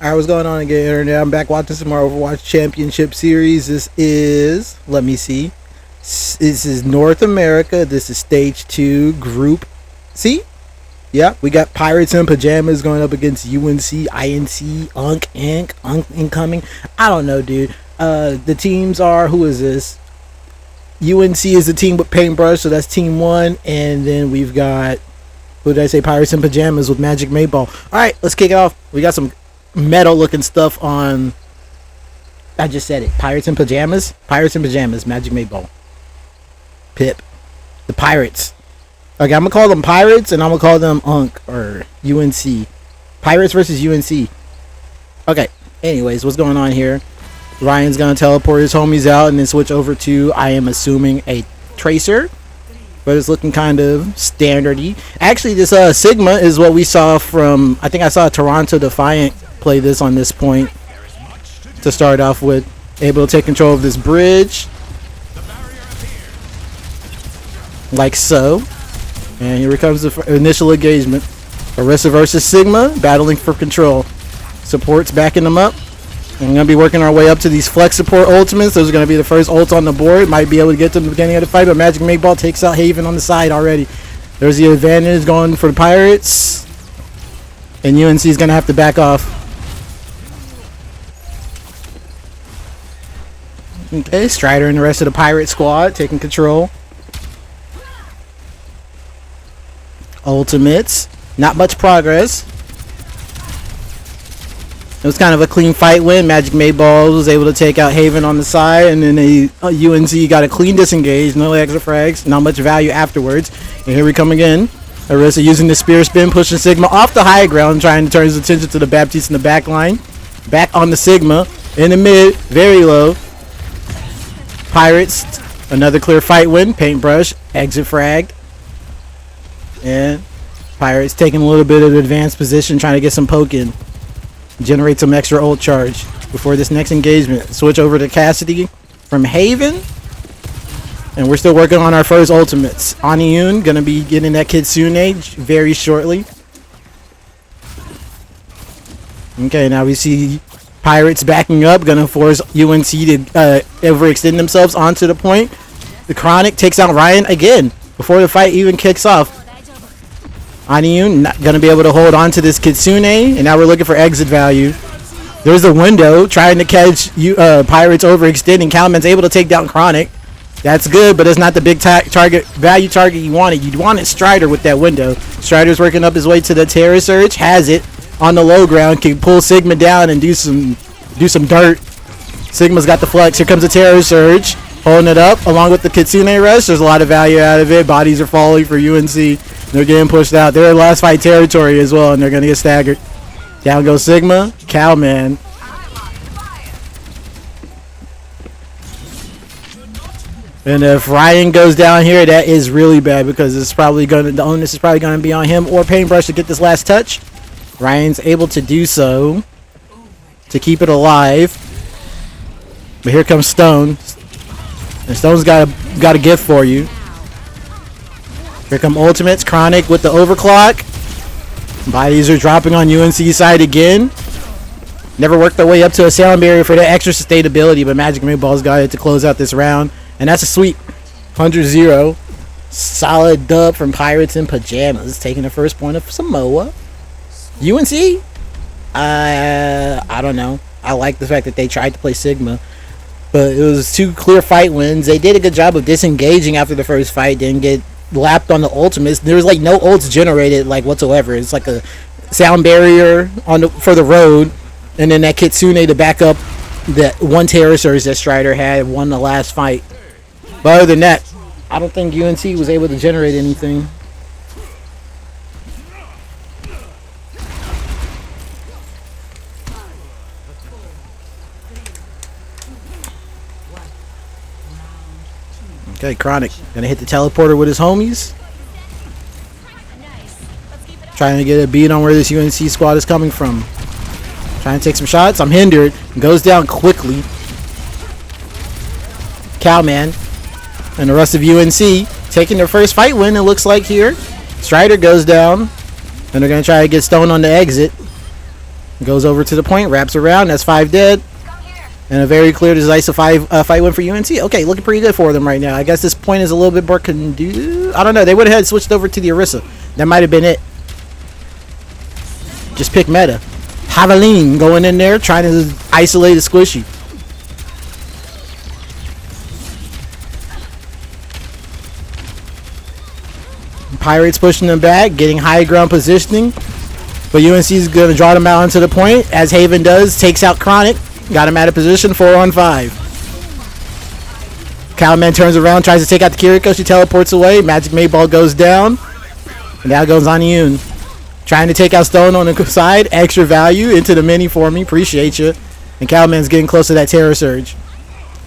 Alright, what's going on again, Internet? I'm back watching some more Overwatch Championship Series. This is, let me see. This is North America. This is Stage 2, Group C. Yeah, we got Pirates and Pyjamas going up against UNC, INC, UNC incoming. I don't know, dude. The teams are, who is this? UNC is the team with Paintbrush, so that's Team 1. And then we've got, who did I say? Pirates and Pyjamas with Magic Mayball. Alright, let's kick it off. We got some metal looking stuff on. I just said it. Pirates and Pyjamas, Magic Mayball, Pip, the Pirates. Okay, I'm gonna call them Pirates and I'm gonna call them or UNC. Pirates versus UNC. Okay, anyways, what's going on here? Ryan's gonna teleport his homies out and then switch over to, I am assuming, a Tracer, but it's looking kind of standardy. Actually, this Sigma is what we saw from, I think I saw Toronto Defiant play this on this point to start off with. Able to take control of this bridge like so, and here comes the initial engagement. Orisa versus Sigma, battling for control. Support's backing them up. And we're going to be working our way up to these flex support ultimates. Those are going to be the first ults on the board. Might be able to get to the beginning of the fight, but Magic Mayball takes out Haven on the side already. There's the advantage going for the Pirates, and UNC is going to have to back off. Okay, Strider and the rest of the Pirate squad taking control. Ultimates. Not much progress. It was kind of a clean fight win. Magic Mayball was able to take out Haven on the side, and then UNC got a clean disengage. No extra frags. Not much value afterwards. And here we come again. Orisa using the spear spin, pushing Sigma off the high ground, trying to turn his attention to the Baptiste in the back line. Back on the Sigma. In the mid. Very low. Pirates, another clear fight win. Paintbrush, exit fragged. And Pirates taking a little bit of advanced position, trying to get some poke in. Generate some extra ult charge before this next engagement. Switch over to Cassidy from Haven. And we're still working on our first ultimates. Aniun going to be getting that Kitsune very shortly. Okay, now we see Pirates backing up, gonna force UNC to overextend themselves onto the point. The Chronic takes out Ryan again before the fight even kicks off. Aniun not gonna be able to hold on to this Kitsune, and now we're looking for exit value. There's a window trying to catch Pirates overextending. Calman's able to take down Chronic. That's good, but it's not the big value target you wanted. You wanted Strider with that window. Strider's working up his way to the Terror Surge, has it on the low ground, can pull Sigma down and do some dirt. Sigma's got the flex. Here comes the Terror Surge, holding it up along with the Kitsune Rush. There's a lot of value out of it. Bodies are falling for UNC. They're getting pushed out. They're in last fight territory as well, and they're going to get staggered. Down goes Sigma. Cowman. And if Ryan goes down here, that is really bad, because it's probably the onus is probably going to be on him or Paintbrush to get this last touch. Ryan's able to do so to keep it alive. But here comes Stone. And Stone's got a gift for you. Here come Ultimates. Chronic with the overclock. Bodies are dropping on UNC's side again. Never worked their way up to a sound barrier for that extra sustainability, but Magic Mayball's got it to close out this round. And that's a sweep. 100-0. Solid dub from Pirates and Pyjamas, taking the first point of Samoa. UNC? I don't know. I like the fact that they tried to play Sigma, but it was 2 clear fight wins. They did a good job of disengaging after the first fight, didn't get lapped on the ultimates. There was like no ults generated like whatsoever. It's like a sound barrier for the road, and then that Kitsune to back up that one Terror Surge that Strider had won the last fight. But other than that, I don't think UNC was able to generate anything. Okay, Chronic gonna hit the teleporter with his homies. Trying to get a beat on where this UNC squad is coming from. Trying to take some shots. I'm hindered. Goes down quickly. Cowman and the rest of UNC taking their first fight win, it looks like here. Strider goes down, and they're going to try to get Stone on the exit. Goes over to the point, wraps around. That's 5 dead. And a very clear, decisive fight win for UNC. Okay, looking pretty good for them right now. I guess this point is a little bit more conducive. I don't know. They would have switched over to the Orisa. That might have been it. Just pick meta. Javelin going in there, trying to isolate a squishy. Pirates pushing them back, getting high ground positioning. But UNC is going to draw them out into the point, as Haven does. Takes out Chronic. Got him out of position, 4-on-5. Cowman turns around, tries to take out the Kiriko. She teleports away. Magic Mayball goes down. And now goes on Yoon. Trying to take out Stone on the side. Extra value into the mini for me. Appreciate you. And Cowman's getting close to that Terror Surge.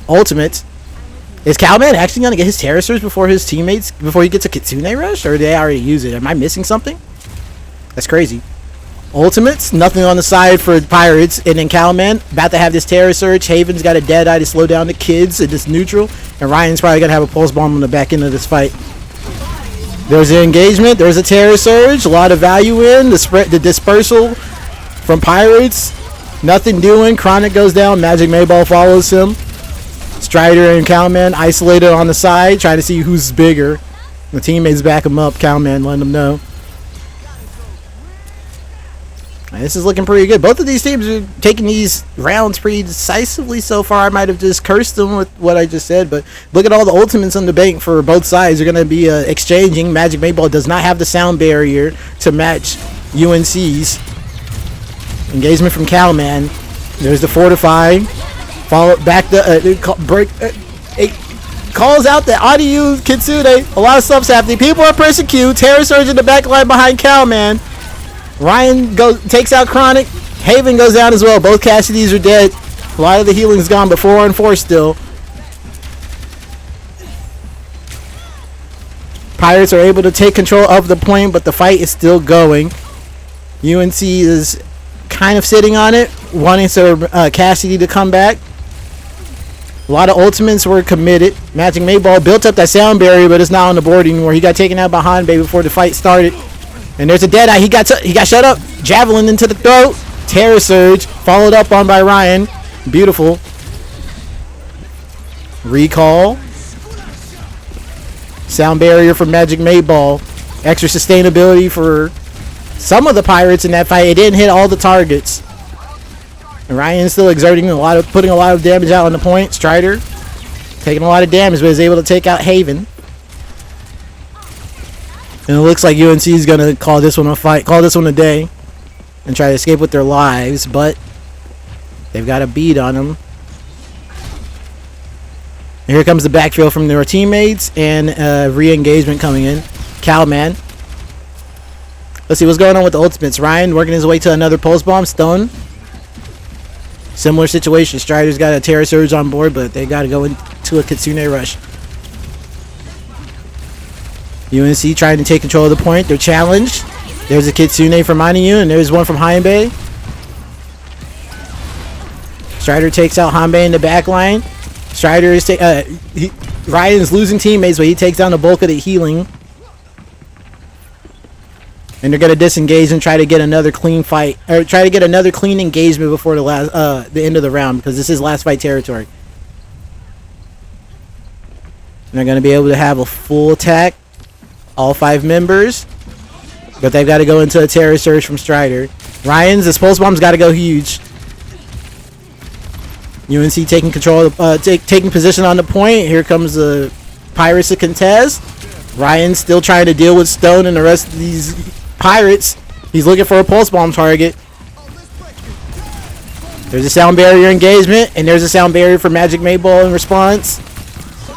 Ultimate. Is Cowman actually going to get his Terror Surge before his teammates, before he gets a Kitsune Rush? Or did they already use it? Am I missing something? That's crazy. Ultimates, nothing on the side for Pirates, and then Cowman about to have this Terror Surge. Haven's got a dead eye to slow down the kids in this neutral, and Ryan's probably gonna have a pulse bomb on the back end of this fight. There's an engagement, there's a Terror Surge, a lot of value in the dispersal from Pirates. Nothing doing. Chronic goes down. Magic Mayball follows him. Strider and Cowman isolated on the side, trying to see who's bigger. The teammates back him up. Cowman letting them know. This is looking pretty good. Both of these teams are taking these rounds pretty decisively so far. I might have just cursed them with what I just said, but look at all the ultimates on the bank for both sides. They're going to be exchanging. Magic Mayball does not have the sound barrier to match UNC's. Engagement from Cowman. There's the Fortify. Follow back the break. Calls out the audio Kitsune. A lot of stuff's happening. People are pressing Q. Terror Surge in the back line behind Cowman. Ryan takes out Chronic. Haven goes down as well. Both Cassidys are dead. A lot of the healing's gone, but 4-on-4 still. Pirates are able to take control of the point, but the fight is still going. UNC is kind of sitting on it, wanting Cassidy to come back. A lot of ultimates were committed. Magic Mayball built up that sound barrier, but it's not on the board anymore. He got taken out by Hanbei before the fight started. And there's a dead eye. He got shut up. Javelin into the throat. Terror Surge followed up on by Ryan. Beautiful. Recall. Sound barrier for Magic Mayball. Extra sustainability for some of the Pirates in that fight. It didn't hit all the targets. And Ryan's still exerting putting a lot of damage out on the point. Strider taking a lot of damage, but is able to take out Haven. And it looks like UNC is going to call this one a day, and try to escape with their lives, but they've got a bead on them. And here comes the backfill from their teammates, and re-engagement coming in. Cowman. Let's see what's going on with the ultimates. Ryan working his way to another pulse bomb. Stone. Similar situation. Strider's got a Terror Surge on board, but they got to go into a Kitsune Rush. UNC trying to take control of the point. They're challenged. There's a Kitsune from Anayu, and there's one from Hanbei. Strider takes out Hanbei in the back line. Strider is Ryan's losing teammates, but he takes down the bulk of the healing. And they're gonna disengage and try to get another clean fight, or try to get another clean engagement before the end of the round, because this is last fight territory. And they're gonna be able to have a full attack. All 5 members, but they've got to go into a Terror Surge from Strider. This pulse bomb's got to go huge. UNC taking control, taking position on the point. Here comes the Pirates to contest. Ryan's still trying to deal with Stone and the rest of these Pirates. He's looking for a pulse bomb target. There's a sound barrier engagement, and there's a sound barrier for Magic Mayball in response.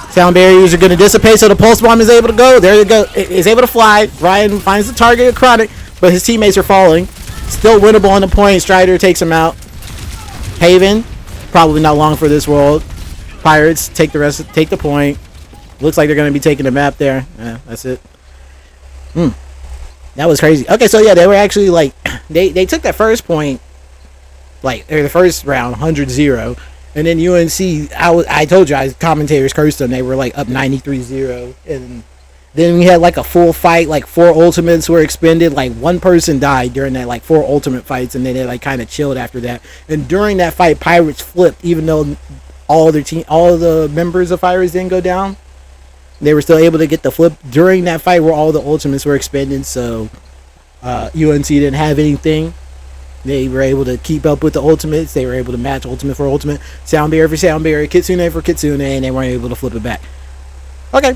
Sound barriers are going to dissipate, so the pulse bomb is able to go. There you go. It is able to fly. Ryan finds the target of Chronic, but his teammates are falling. Still winnable on the point. Strider takes him out. Haven, probably not long for this world. Pirates take the point. Looks like they're going to be taking the map there. Yeah, that's it. That was crazy. Okay, so yeah, they were actually like, they took that first point, like, or the first round, 100-0. And then UNC, I told you, commentators cursed them. They were like up 93-0 in Then we had like a full fight, like 4 ultimates were expended. Like 1 person died during that, like 4 ultimate fights, and then they like kind of chilled after that. And during that fight, Pirates flipped, even though all the members of Pirates didn't go down. They were still able to get the flip during that fight where all the ultimates were expended. So UNC didn't have anything. They were able to keep up with the ultimates. They were able to match ultimate for ultimate, sound barrier for sound barrier, kitsune for kitsune, and they weren't able to flip it back. Okay,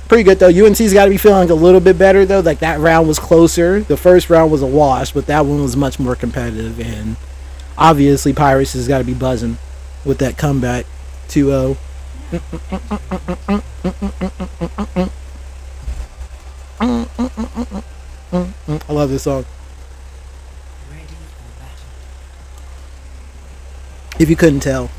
pretty good though. UNC's got to be feeling a little bit better though. Like that round was closer. The first round was a wash, but that one was much more competitive. And obviously Pirates has got to be buzzing with that comeback 2-0. I love this song. If you couldn't tell.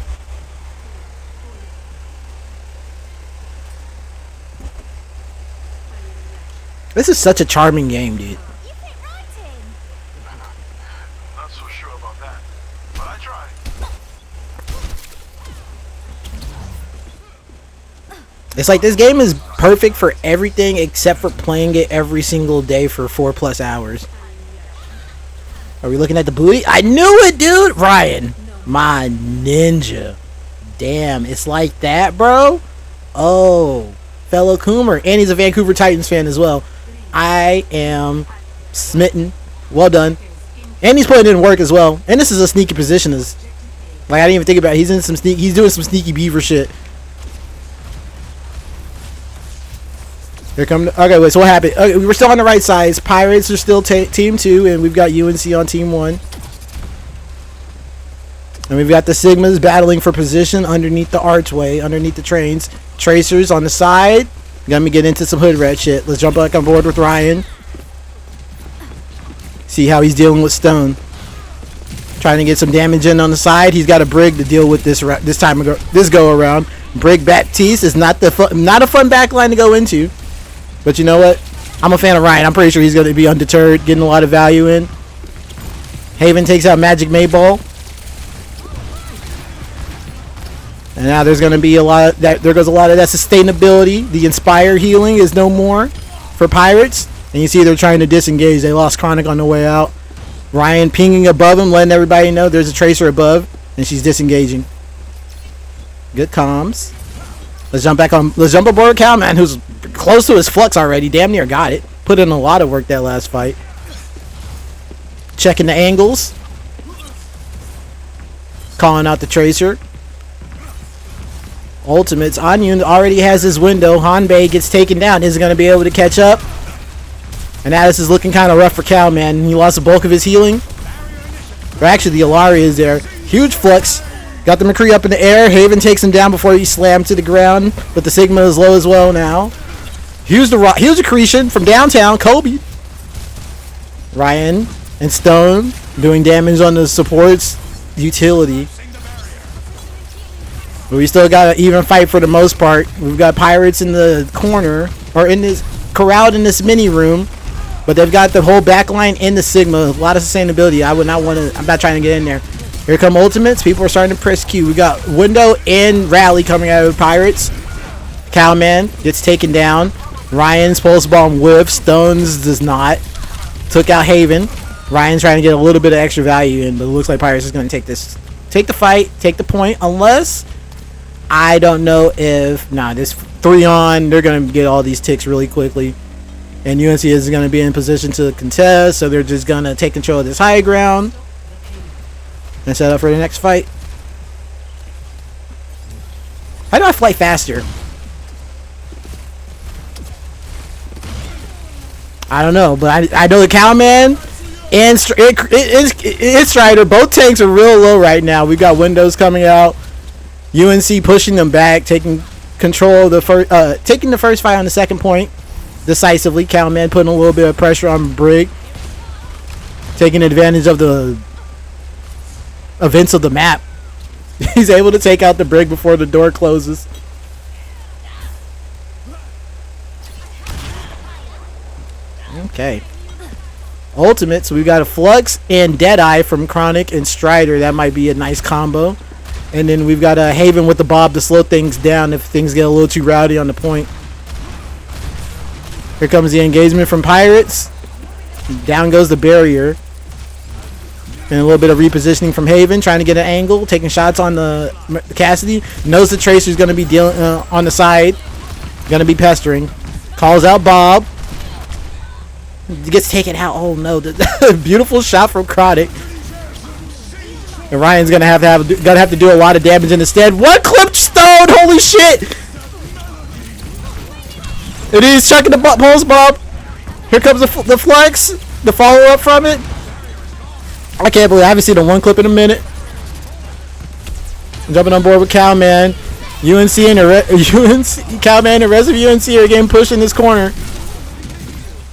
This is such a charming game, dude. Not so sure about that, but I try. It's like this game is perfect for everything except for playing it every single day for 4+ hours. Are we looking at the booty? I knew it, dude! Ryan, my ninja. Damn, it's like that, bro? Oh, fellow Coomer. And he's a Vancouver Titans fan as well. I am smitten. Well done. And he's putting in work as well. And this is a sneaky position. Like, I didn't even think about it. He's doing some sneaky beaver shit. Here come. Okay, wait. So what happened? Okay, we were still on the right side. Pirates are still team 2, and we've got UNC on team 1. And we've got the Sigmas battling for position underneath the archway, underneath the trains. Tracers on the side. Let me get into some hood rat shit. Let's jump back on board with Ryan. See how he's dealing with Stone. Trying to get some damage in on the side. He's got a Brig to deal with this go around. Brig Baptiste is not a fun backline to go into. But you know what? I'm a fan of Ryan. I'm pretty sure he's going to be undeterred, getting a lot of value in. Haven takes out Magic Mayball. And now there's going to be a lot of that. There goes a lot of that sustainability. The Inspire healing is no more for Pirates. And you see they're trying to disengage. They lost Chronic on the way out. Ryan pinging above him, letting everybody know there's a Tracer above. And she's disengaging. Good comms. Let's jump aboard Cowman, who's close to his flux already. Damn near got it. Put in a lot of work that last fight. Checking the angles. Calling out the Tracer. Ultimates. Anyun already has his window. Hanbei gets taken down. Isn't going to be able to catch up. And now this is looking kind of rough for Cowman. He lost the bulk of his healing. Or actually, the Ilaria is there. Huge flux. Got the McCree up in the air. Haven takes him down before he slammed to the ground. But the Sigma is low as well now. Huge accretion from downtown. Kobe. Ryan and Stone doing damage on the supports. Utility. But we still got an even fight for the most part. We've got Pirates in the corner. Or in this corralled in this mini room. But they've got the whole back line in the Sigma. A lot of sustainability. I'm not trying to get in there. Here come ultimates. People are starting to press Q. We got Window and Rally coming out of Pirates. Cowman gets taken down. Ryan's pulse bomb whiffs. Stones does not. Took out Haven. Ryan's trying to get a little bit of extra value in, but it looks like Pirates is going to take the fight, take the point, unless I don't know if this 3-on. They're going to get all these ticks really quickly, and UNC is going to be in position to contest, so they're just going to take control of this high ground. And set up for the next fight. How do I fly faster? I don't know, but I know the Cowman and Strider, both tanks are real low right now. We've got Windows coming out. UNC pushing them back, taking control of the first, taking the first fight on the second point decisively. Cowman putting a little bit of pressure on Brig, taking advantage of the events of the map. He's able to take out the Brig before the door closes. Okay. Ultimate, so we've got a Flux and Deadeye from Chronic and Strider. That might be a nice combo. And then we've got a Haven with the Bob to slow things down if things get a little too rowdy on the point. Here comes the engagement from Pirates. Down goes the barrier. And a little bit of repositioning from Haven, trying to get an angle, taking shots on the Cassidy. Knows the Tracer's going to be dealing on the side. Going to be pestering. Calls out Bob. Gets taken out. Oh no! Beautiful shot from Chronic. And Ryan's gonna have to do a lot of damage instead. One clipped Stone. Holy shit! It is chucking the pulse bomb. Here comes the flex. The follow up from it. I can't believe I haven't seen a one clip in a minute. I'm jumping on board with Cowman. UNC and Cowman and the rest of UNC are getting pushed in this corner.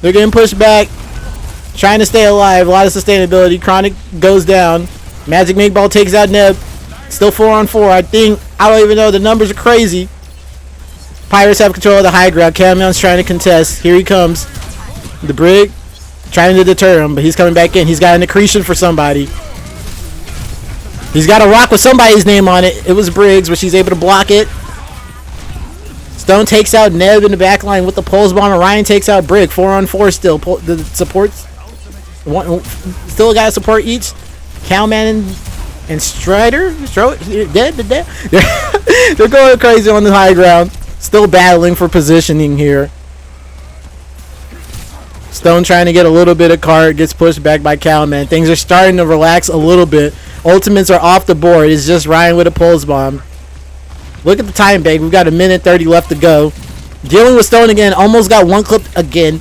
They're getting pushed back, trying to stay alive. A lot of sustainability. Chronic goes down. Magic Mink Ball takes out Neb. Still 4-on-4. I don't even know. The numbers are crazy. Pirates have control of the high ground. Cameon's trying to contest. Here he comes. The Brig trying to deter him, but he's coming back in. He's got an accretion for somebody. He's got a rock with somebody's name on it. It was Briggs, but she's able to block it. Stone takes out Neb in the back line with the pulse bomb, and Ryan takes out Brig. 4-on-4 still. The supports still got support each. Cowman and Strider. Dead. They're going crazy on the high ground. Still battling for positioning here. Stone trying to get a little bit of card. Gets pushed back by Cowman. Things are starting to relax a little bit. Ultimates are off the board. It's just Ryan with a pulse bomb. Look at the time, babe. We've got 1:30 left to go. Dealing with Stone again. Almost got one clip again.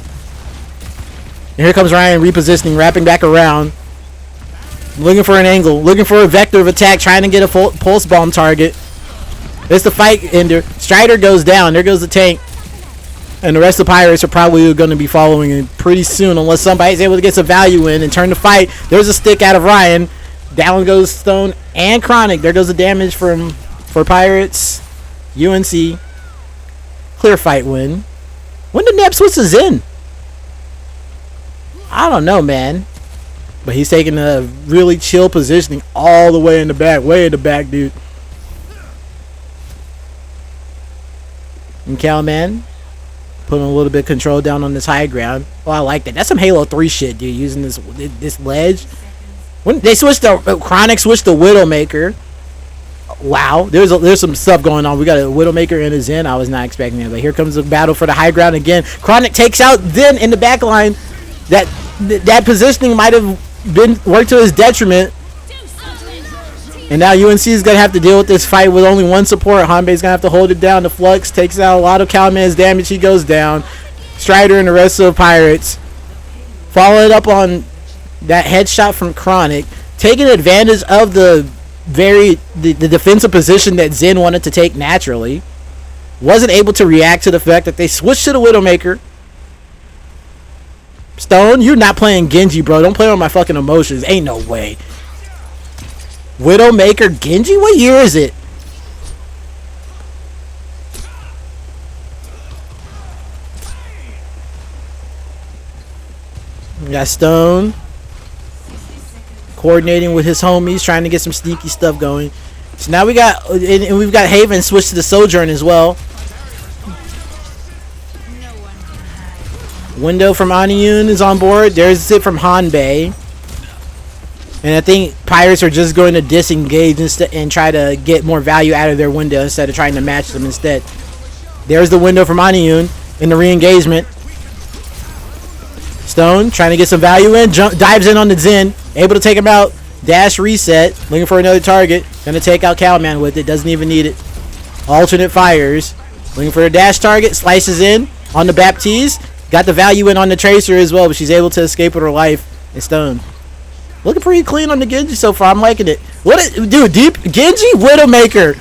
And here comes Ryan repositioning, wrapping back around. Looking for an angle. Looking for a vector of attack. Trying to get a full pulse bomb target. It's the fight ender. Strider goes down. There goes the tank. And the rest of the Pirates are probably going to be following it pretty soon unless somebody's able to get some value in and turn the fight. There's a stick out of Ryan. Down goes Stone and Chronic. There goes the damage for Pirates. UNC. Clear fight win. When did Neb switch to Zen? I don't know, man. But he's taking a really chill positioning all the way in the back. Way in the back, dude. And Cowman putting a little bit of control down on this high ground. Oh, I like that. That's some Halo 3 shit, dude. Using this ledge. When they switched to Chronic, switched to Widowmaker. Wow, there's some stuff going on. We got a Widowmaker and a Zen. I was not expecting that, but here comes the battle for the high ground again. Chronic takes out Zen in the back line. That positioning might have been worked to his detriment. And now UNC is going to have to deal with this fight with only one support. Hanbei's going to have to hold it down. The Flux takes out a lot of Cowman's damage. He goes down. Strider and the rest of the Pirates followed up on that headshot from Chronic, taking advantage of the defensive position that Zen wanted to take naturally. Wasn't able to react to the fact that they switched to the Widowmaker. Stone, you're not playing Genji, bro. Don't play on my fucking emotions. Ain't no way. Widowmaker Genji? What year is it? We got Stone coordinating with his homies, trying to get some sneaky stuff going. So now we've got Haven switched to the Sojourn as well. Window from Aniyun is on board. There's it from Hanbei. And I think Pirates are just going to disengage and try to get more value out of their window instead of trying to match them instead. There's the window from Aniyun in the re-engagement. Stone trying to get some value in. Dives in on the Zen. Able to take him out. Dash reset. Looking for another target. Gonna take out Cowman with it. Doesn't even need it. Alternate fires. Looking for a dash target. Slices in on the Baptiste. Got the value in on the Tracer as well, but she's able to escape with her life. And Stone looking pretty clean on the Genji so far. I'm liking it. Dude, deep Genji Widowmaker.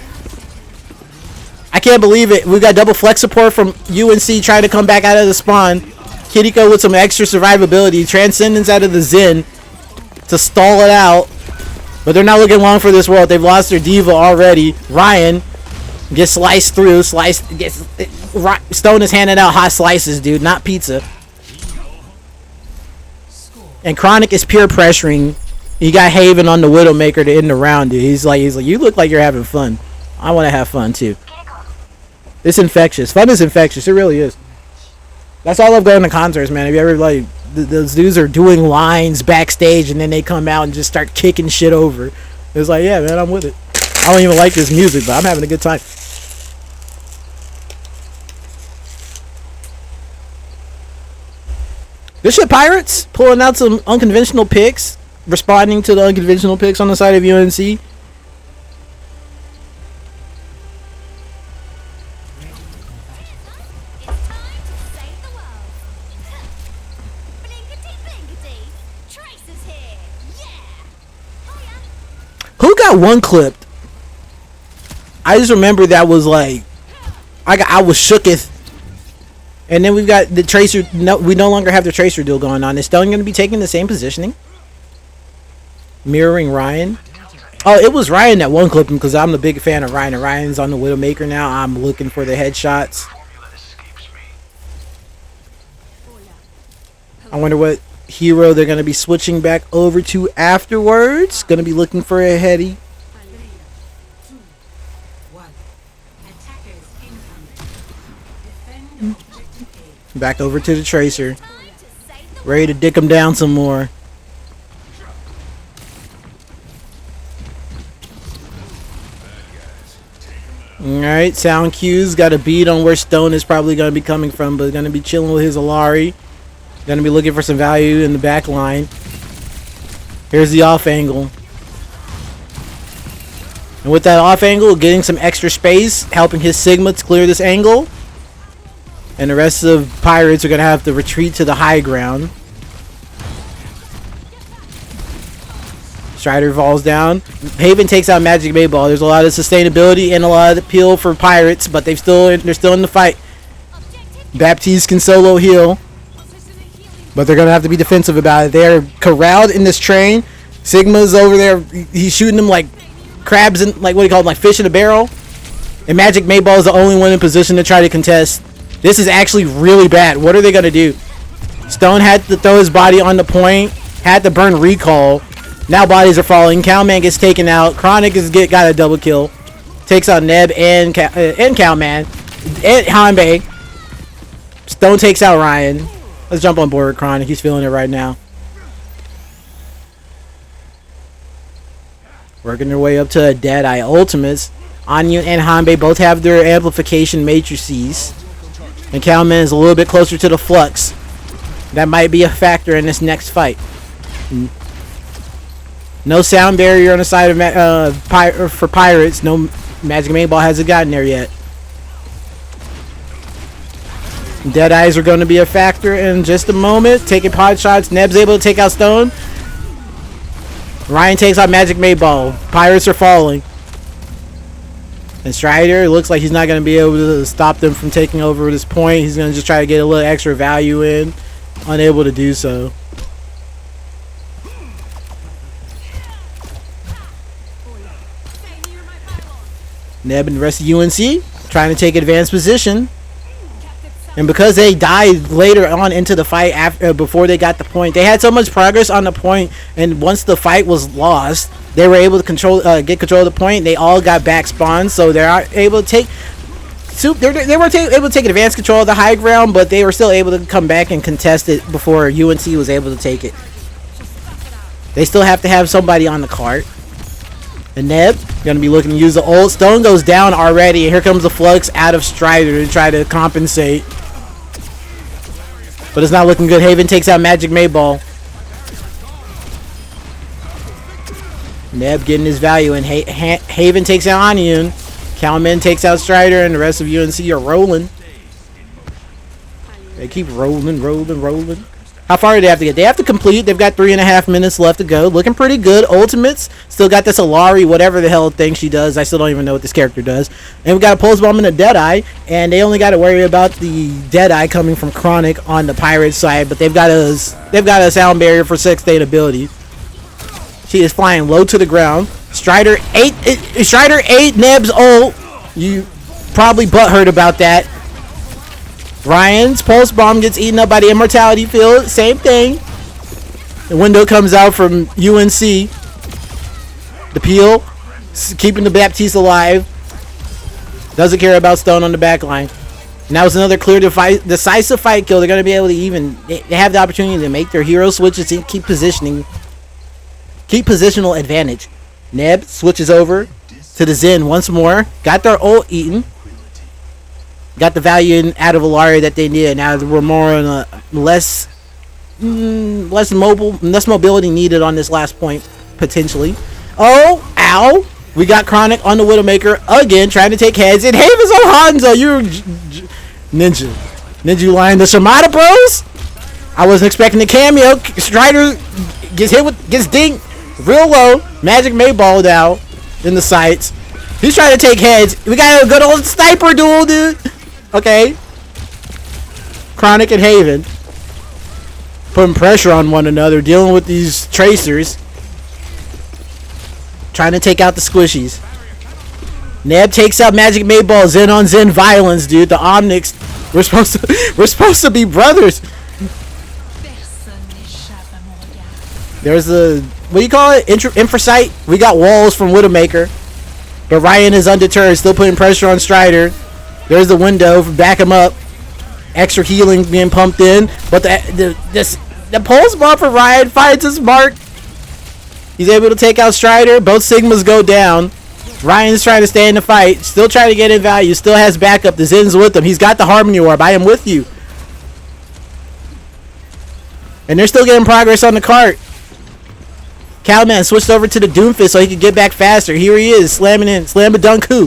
I can't believe it. We got double flex support from UNC trying to come back out of the spawn. Kiriko with some extra survivability. Transcendence out of the Zen to stall it out. But they're not looking long for this world. They've lost their diva already. Ryan gets sliced through. Stone is handing out hot slices, dude, not pizza. And Chronic is peer pressuring. He got Haven on the Widowmaker to end the round, dude. He's like, you look like you're having fun. I want to have fun too. It's infectious. Fun is infectious. It really is. That's why I love going to concerts, man. If you ever like, those dudes are doing lines backstage and then they come out and just start kicking shit over. It's like, yeah, man, I'm with it. I don't even like this music, but I'm having a good time. This shit Pirates pulling out some unconventional picks, responding to the unconventional picks on the side of UNC. Who got one clipped? I just remember that was like, I was shooketh. And then we've got the Tracer. No, we no longer have the Tracer deal going on. Is Stone going to be taking the same positioning? Mirroring Ryan. Oh, it was Ryan that one clipped him because I'm the big fan of Ryan. And Ryan's on the Widowmaker now. I'm looking for the headshots. I wonder what hero they're going to be switching back over to afterwards. Going to be looking for a heady. Back over to the Tracer. Ready to dick him down some more. Alright, sound cues. Got a beat on where Stone is probably going to be coming from, but going to be chilling with his Alari. Going to be looking for some value in the back line. Here's the off angle. And with that off angle, getting some extra space, helping his Sigma to clear this angle. And the rest of Pirates are going to have to retreat to the high ground. Strider falls down. Haven takes out Magic Mayball. There's a lot of sustainability and a lot of appeal for Pirates, but they're still in the fight. Baptiste can solo heal, but they're going to have to be defensive about it. They're corralled in this train. Sigma's over there. He's shooting them like crabs in, like, what do you call them, like fish in a barrel. And Magic Mayball is the only one in position to try to contest. This is actually really bad. What are they going to do? Stone had to throw his body on the point. Had to burn recall. Now bodies are falling. Cowman gets taken out. Chronic got a double kill. Takes out Neb and Cowman. And Hanbei. Stone takes out Ryan. Let's jump on board with Chronic. He's feeling it right now. Working their way up to a Deadeye Ultimates. Anya and Hanbei both have their amplification matrices. And Cowman is a little bit closer to the flux. That might be a factor in this next fight. No sound barrier on the side of for Pirates. No Magic Mayball hasn't gotten there yet. Deadeyes are going to be a factor in just a moment. Taking pod shots. Neb's able to take out Stone. Ryan takes out Magic Mayball. Pirates are falling. And Strider, it looks like he's not going to be able to stop them from taking over this point. He's going to just try to get a little extra value in. Unable to do so. Neb and the rest of UNC trying to take advanced position. And because they died later on into the fight before they got the point, they had so much progress on the point, and once the fight was lost, they were able to get control of the point. They all got back spawns, so they're able to take. They were able to take advanced control of the high ground, but they were still able to come back and contest it before UNC was able to take it. They still have to have somebody on the cart. And Neb gonna be looking to use the ult. Stone goes down already, and here comes the Flux out of Strider to try to compensate. But it's not looking good. Haven takes out Magic Mayball. Neb getting his value, and Haven takes out Onion. Cowman takes out Strider, and the rest of UNC are rolling. They keep rolling. How far do they have to get? They have to complete. They've got 3.5 minutes left to go. Looking pretty good. Ultimates. Still got this Alari, whatever the hell thing she does. I still don't even know what this character does. And we got a Pulse Bomb and a Deadeye. And they only got to worry about the Deadeye coming from Chronic on the Pirate side. But they've got a sound barrier for sustainability. She is flying low to the ground. Strider ate Neb's ult. You probably butthurt about that. Ryan's Pulse Bomb gets eaten up by the Immortality Field. Same thing. The window comes out from UNC. The Peel, keeping the Baptiste alive. Doesn't care about Stone on the back line. And that was another clear decisive fight kill. They're going to be able to they have the opportunity to make their hero switches and keep positional advantage. Neb switches over to the Zen once more. Got their ult eaten. Got the value out of Alaria that they needed. Now we're more on a less mobility needed on this last point, potentially. Oh, ow. We got Chronic on the Widowmaker again, trying to take heads. And Haven's on Hanzo. You're Ninja line. The Shimada Bros? I wasn't expecting the cameo. Strider gets dinked real low. Magic Mayballed out in the sights. He's trying to take heads. We got a good old sniper duel, dude. Okay. Chronic and Haven putting pressure on one another, dealing with these tracers. Trying to take out the squishies. Neb takes out Magic Mayball. Zen on Zen violence, dude. The Omnics. We're supposed to be brothers. There's the, what do you call it? Infrasight. We got walls from Widowmaker. But Ryan is undeterred, still putting pressure on Strider. There's the window. Back him up. Extra healing being pumped in. But the pulse bomb for Ryan finds his mark. He's able to take out Strider. Both Sigmas go down. Ryan's trying to stay in the fight. Still trying to get in value. Still has backup. The Zen's with him. He's got the Harmony Orb. I am with you. And they're still getting progress on the cart. Cowman switched over to the Doomfist so he could get back faster. Here he is. Slamming in. Slam a dunk who.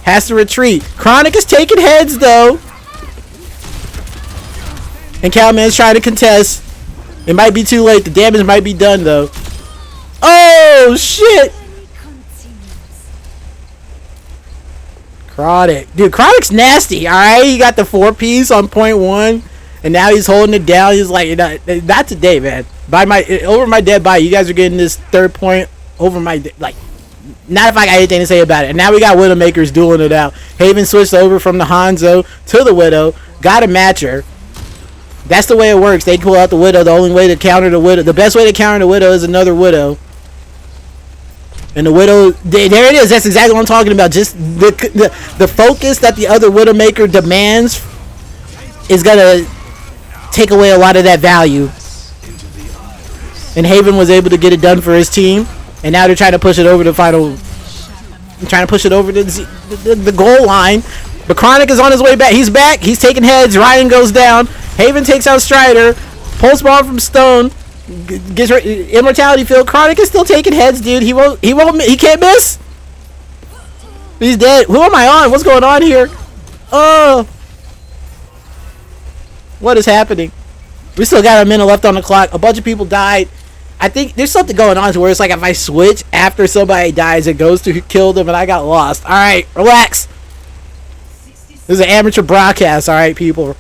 Has to retreat. Chronic is taking heads though. And Cowman's trying to contest. It might be too late. The damage might be done though. Oh shit! Chronic. Dude, Chronic's nasty, alright? He got the 4-piece on point 1. And now he's holding it down. He's like, not today, man. Over my dead body, you guys are getting this 3rd point over my like, not if I got anything to say about it. And now we got Widowmakers dueling it out. Haven switched over from the Hanzo to the Widow. Got a matcher. That's the way it works. They pull out the Widow. The only way to counter the Widow, the best way to counter the Widow is another Widow. And the Widow, there it is. That's exactly what I'm talking about. Just the focus that the other Widowmaker demands is going to take away a lot of that value. And Haven was able to get it done for his team. And now they're trying to push it over the final. Trying to push it over to the goal line. But Chronic is on his way back. He's back. He's taking heads. Ryan goes down. Haven takes out Strider. Pulse bomb from Stone. Gets immortality field. Chronic is still taking heads, dude. He can't miss. He's dead. Who am I on? What's going on here? Oh, what is happening? We still got a minute left on the clock. A bunch of people died. I think there's something going on to where it's like if I switch after somebody dies, it goes to who killed them, and I got lost. All right, relax. This is an amateur broadcast. All right, people.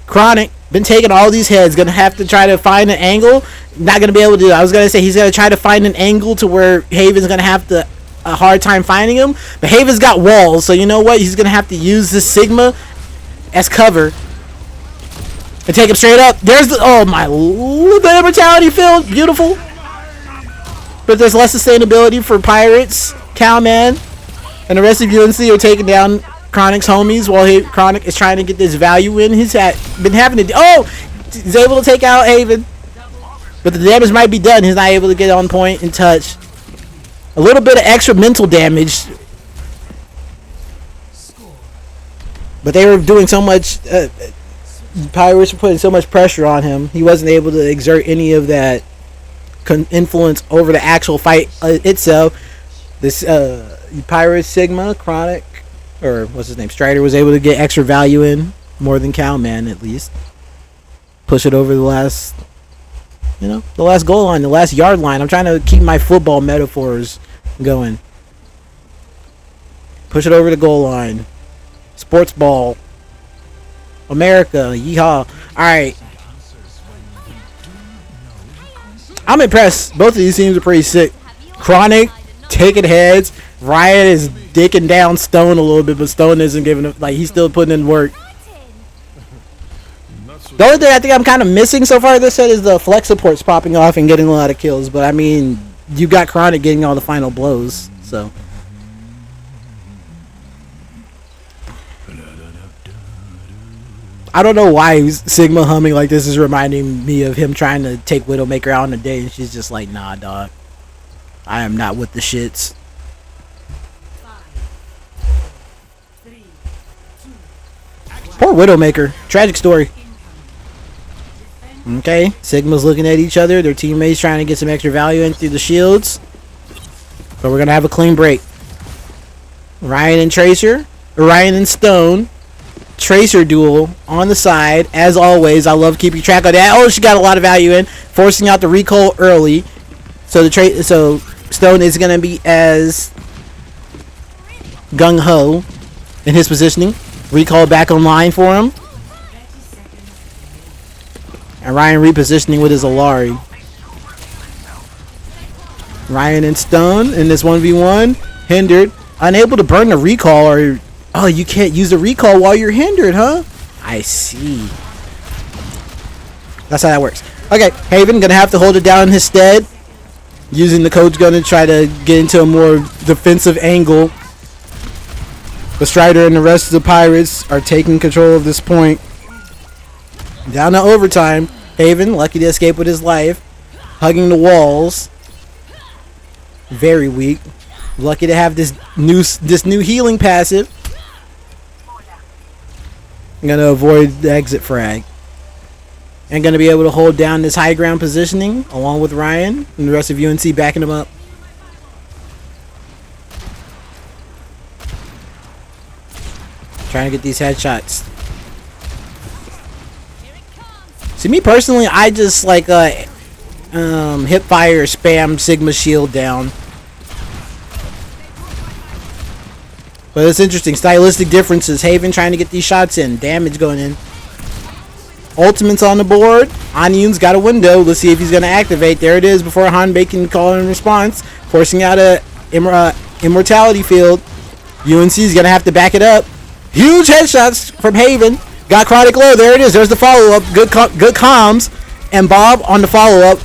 Chronic been taking all these heads. Gonna have to try to find an angle. Not gonna be able to do it. I was gonna say he's gonna try to find an angle to where Haven's gonna have a hard time finding him. But Haven's got walls, so you know what? He's gonna have to use this Sigma as cover and take him straight up. There's the the immortality field. Beautiful. But there's less sustainability for Pirates, Cowman, and the rest of UNC are taking down Chronic's homies while Chronic is trying to get this value in. He's been having to. He's able to take out Haven, but the damage might be done. He's not able to get on point and touch. A little bit of extra mental damage, but they were doing so much. Pirates were putting so much pressure on him. He wasn't able to exert any of that influence over the actual fight itself. This Pirates Sigma Chronic. Or what's his name? Strider was able to get extra value in, more than Cowman at least. Push it over the last goal line, the last yard line. I'm trying to keep my football metaphors going. Push it over the goal line. Sports ball. America, yeehaw. Alright. I'm impressed. Both of these teams are pretty sick. Chronic, taking heads. Riot is dicking down Stone a little bit, but Stone isn't giving up. Like, he's still putting in work. The only thing I think I'm kind of missing so far this set is the flex supports popping off and getting a lot of kills. But, I mean, you got Chronic getting all the final blows, so. I don't know why Sigma humming like this is reminding me of him trying to take Widowmaker out on a date, and she's just like, nah, dog. I am not with the shits. Poor Widowmaker. Tragic story. Okay, Sigma's looking at each other. Their teammates trying to get some extra value in through the shields. But we're going to have a clean break. Ryan and Tracer. Ryan and Stone. Tracer duel on the side. As always, I love keeping track of that. Oh, she got a lot of value in. Forcing out the recall early. So Stone is going to be as gung-ho in his positioning. Recall back online for him. And Ryan repositioning with his Alari. Ryan and Stone in this 1v1. Hindered. Unable to burn the recall. Or oh, you can't use the recall while you're hindered, huh? I see. That's how that works. Okay, Haven gonna have to hold it down in his stead. Using the coach gun to try to get into a more defensive angle. The Strider and the rest of the Pirates are taking control of this point. Down to overtime. Haven, lucky to escape with his life. Hugging the walls. Very weak. Lucky to have this new healing passive. I'm going to avoid the exit frag. And going to be able to hold down this high ground positioning along with Ryan and the rest of UNC backing him up. Trying to get these headshots. See, me personally, I just like hip fire spam Sigma shield down. But it's interesting. Stylistic differences. Haven trying to get these shots in. Damage going in. Ultimate's on the board. Anyun's got a window. Let's see if he's going to activate. There it is before Hanbei can call in response. Forcing out a immortality field. UNC's going to have to back it up. Huge headshots from Haven. Got Chronic low. There it is. There's the follow-up. Good comms. And Bob on the follow-up.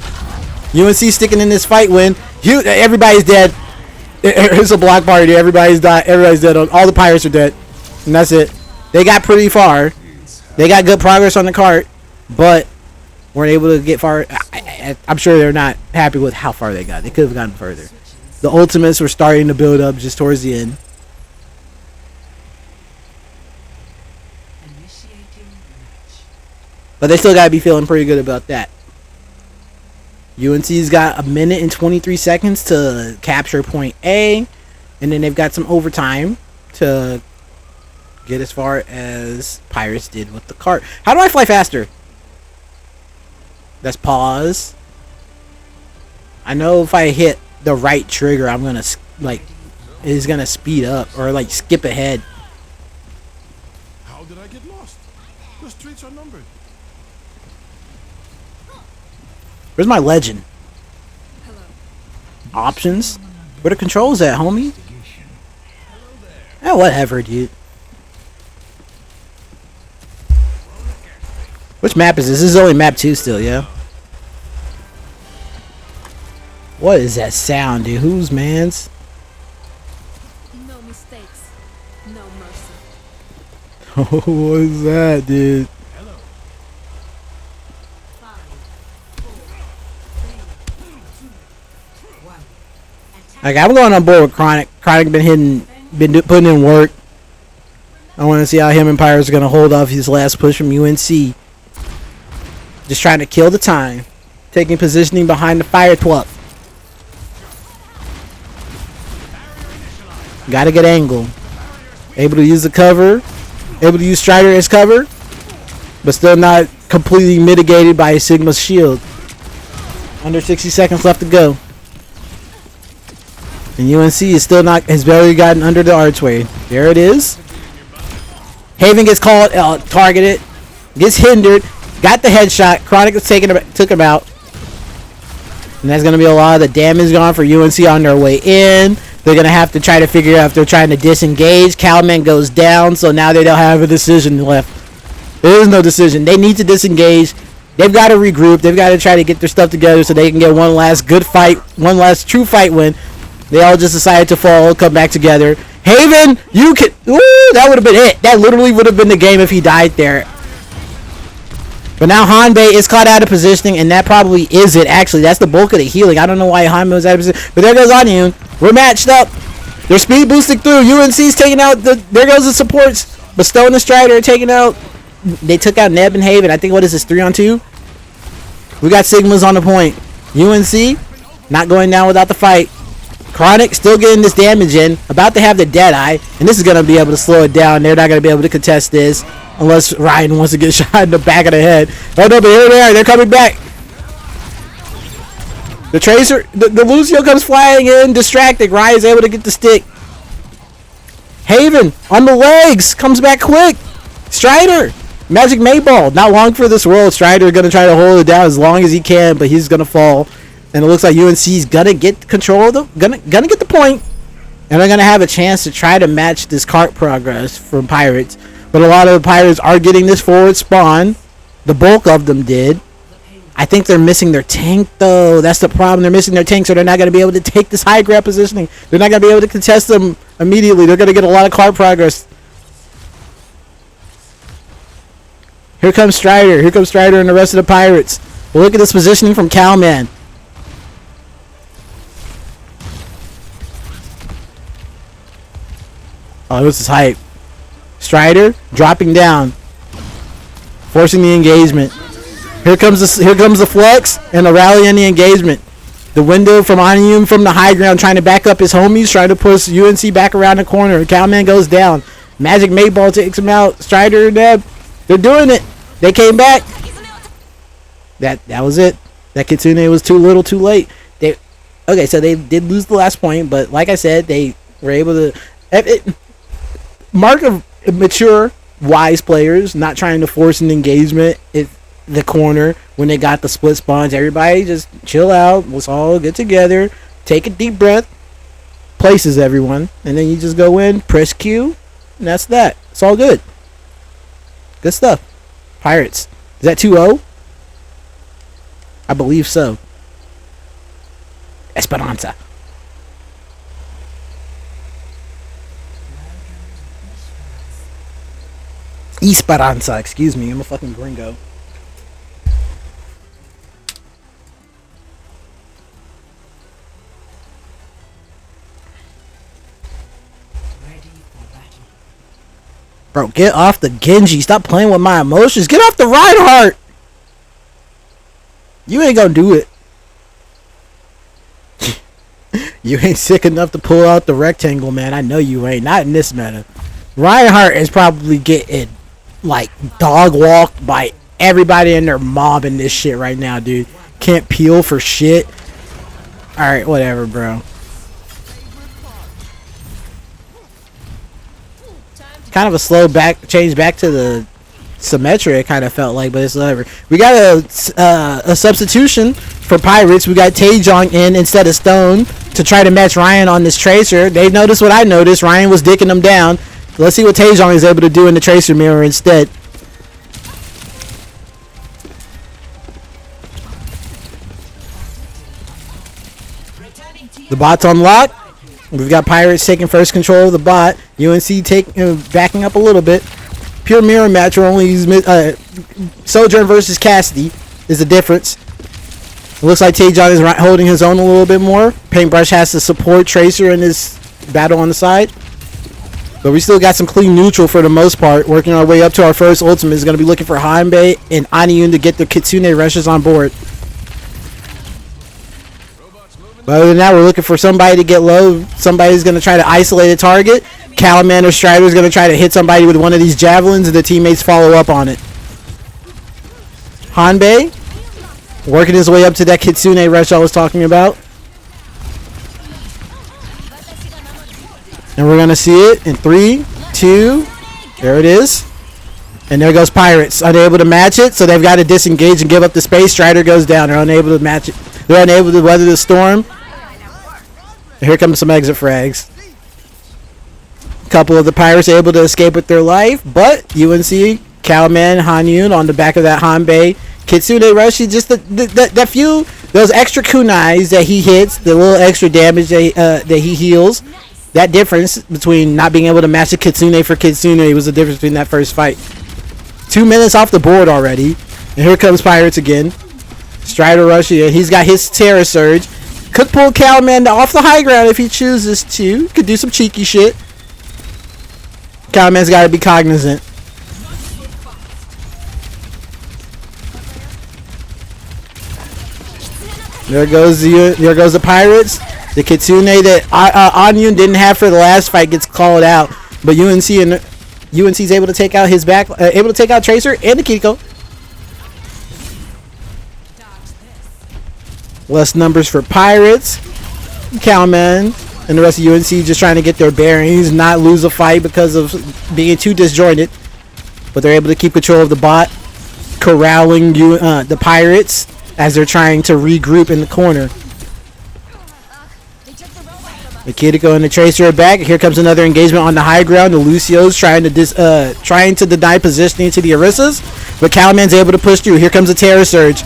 UNC sticking in this fight win. Everybody's dead. It's a block party. Everybody's died. Everybody's dead. All the Pirates are dead. And that's it. They got pretty far. They got good progress on the cart. But weren't able to get far. I'm sure they're not happy with how far they got. They could have gotten further. The ultimates were starting to build up just towards the end. But they still got to be feeling pretty good about that. UNC's got 1 minute and 23 seconds to capture point A. And then they've got some overtime to get as far as Pirates did with the cart. How do I fly faster? That's pause. I know if I hit the right trigger, I'm going to, like, it's going to speed up or, like, skip ahead. How did I get lost? The streets are numbered. Where's my legend? Options? Where the controls at, homie? Eh, whatever, dude. Which map is this? This is only map 2 still, yeah? What is that sound, dude? Whose man's? No mistakes, no mercy. What is that, dude? Like, I'm going on board with Chronic. Chronic been putting in work. I want to see how him and Pirates are going to hold off his last push from UNC. Just trying to kill the time. Taking positioning behind the fire twup. Got a good angle. Able to use the cover. Able to use Strider as cover. But still not completely mitigated by Sigma's shield. Under 60 seconds left to go. And UNC is still not, has barely gotten under the archway. There it is. Haven gets called, targeted, gets hindered, got the headshot. Chronic took him out. And that's going to be a lot of the damage gone for UNC on their way in. They're going to have to try to figure out if they're trying to disengage. Calman goes down, so now they don't have a decision left. There is no decision. They need to disengage. They've got to regroup. They've got to try to get their stuff together so they can get one last good fight, one last true fight win. They all just decided to fall, come back together. Haven, you can... Ooh, that would have been it. That literally would have been the game if he died there. But now Hanbei is caught out of positioning, and that probably is it, actually. That's the bulk of the healing. I don't know why Hanbei was out of position. But there goes Anyun. We're matched up. They're speed boosting through. UNC's taking out the... There goes the supports. But Stone and Strider are taking out... They took out Neb and Haven. I think, what is this, 3-on-2? We got Sigmas on the point. UNC, not going down without the fight. Chronic still getting this damage in. About to have the Deadeye. And this is going to be able to slow it down. They're not going to be able to contest this. Unless Ryan wants to get shot in the back of the head. Oh no, but here they are. They're coming back. The Tracer, the Lucio comes flying in, distracting. Ryan's able to get the stick. Haven on the legs. Comes back quick. Strider. Magic Mayball. Not long for this world. Strider going to try to hold it down as long as he can, but he's going to fall. And it looks like UNC's going to get control of them. Gonna get the point. And they're going to have a chance to try to match this cart progress from Pirates. But a lot of the Pirates are getting this forward spawn. The bulk of them did. I think they're missing their tank, though. That's the problem. They're missing their tank, so they're not going to be able to take this high grab positioning. They're not going to be able to contest them immediately. They're going to get a lot of card progress. Here comes Strider. Here comes Strider and the rest of the Pirates. Well, look at this positioning from Cowman. Oh, this is hype. Strider dropping down, forcing the engagement. Here comes the flex and the rally in the engagement. The window from Onium from the high ground trying to back up his homies, trying to push UNC back around the corner. Cowman goes down. Magic Mayball takes him out. Strider and Neb, they're doing it. They came back. That was it. That Kitsune was too little, too late. Okay, so they did lose the last point, but like I said, they were able to. Mark of mature, wise players, not trying to force an engagement at the corner when they got the split spawns. Everybody just chill out. Let's all get together. Take a deep breath. Places everyone. And then you just go in, press Q, and that's that. It's all good. Good stuff. Pirates. Is that 2-0? I believe so. Esperanza. Esperanza, excuse me, I'm a fucking gringo. Bro, get off the Genji. Stop playing with my emotions. Get off the Reinhardt. You ain't gonna do it. You ain't sick enough to pull out the rectangle, man. I know you ain't. Not in this meta. Reinhardt is probably getting like dog walked by everybody and their mob in this shit right now, dude. Can't peel for shit. Alright, whatever, bro. Kind of a slow change back to the Symmetra, it kind of felt like, but it's whatever. We got a substitution for Pirates. We got Taejong in instead of Stone to try to match Ryan on this Tracer. They noticed what I noticed. Ryan was dicking them down. Let's see what Taejong is able to do in the Tracer mirror instead. The bot's unlocked. We've got Pirates taking first control of the bot. UNC backing up a little bit. Pure mirror match where only Sojourn versus Cassidy is the difference. It looks like Taejong is holding his own a little bit more. Paintbrush has to support Tracer in this battle on the side. But we still got some clean neutral for the most part. Working our way up to our first ultimate is going to be looking for Hanbei and Anyun to get the Kitsune rushes on board. But other than that, we're looking for somebody to get low. Somebody's going to try to isolate a target. Calaman or Strider is going to try to hit somebody with one of these javelins, and the teammates follow up on it. Hanbei working his way up to that Kitsune rush I was talking about. And we're going to see it in 3, 2, there it is. And there goes Pirates, unable to match it, so they've got to disengage and give up the space. Strider goes down, they're unable to match it. They're unable to weather the storm. And here comes some exit frags. A couple of the Pirates able to escape with their life, but UNC, Cowman, Hanyun on the back of that Hanbei. Kitsune rush, just that few, those extra kunais that he hits, the little extra damage that he heals. That difference between not being able to match a Kitsune for Kitsune was the difference between that first fight. 2 minutes off the board already. And here comes Pirates again. Strider rushing in. He's got his Terror Surge. Could pull Cowman off the high ground if he chooses to. Could do some cheeky shit. Cowman's got to be cognizant. There goes the Pirates. The Kitsune that Anyun didn't have for the last fight gets called out, but UNC's able to take out his back, able to take out Tracer and the Kiko. Less numbers for Pirates. Cowman and the rest of UNC just trying to get their bearings, not lose a fight because of being too disjointed, but they're able to keep control of the bot, corralling the Pirates as they're trying to regroup in the corner. The Kiriko and the Tracer are back. Here comes another engagement on the high ground. The Lucio's trying to deny positioning to the Orissas, but Cowman's able to push through. Here comes a Terror Surge.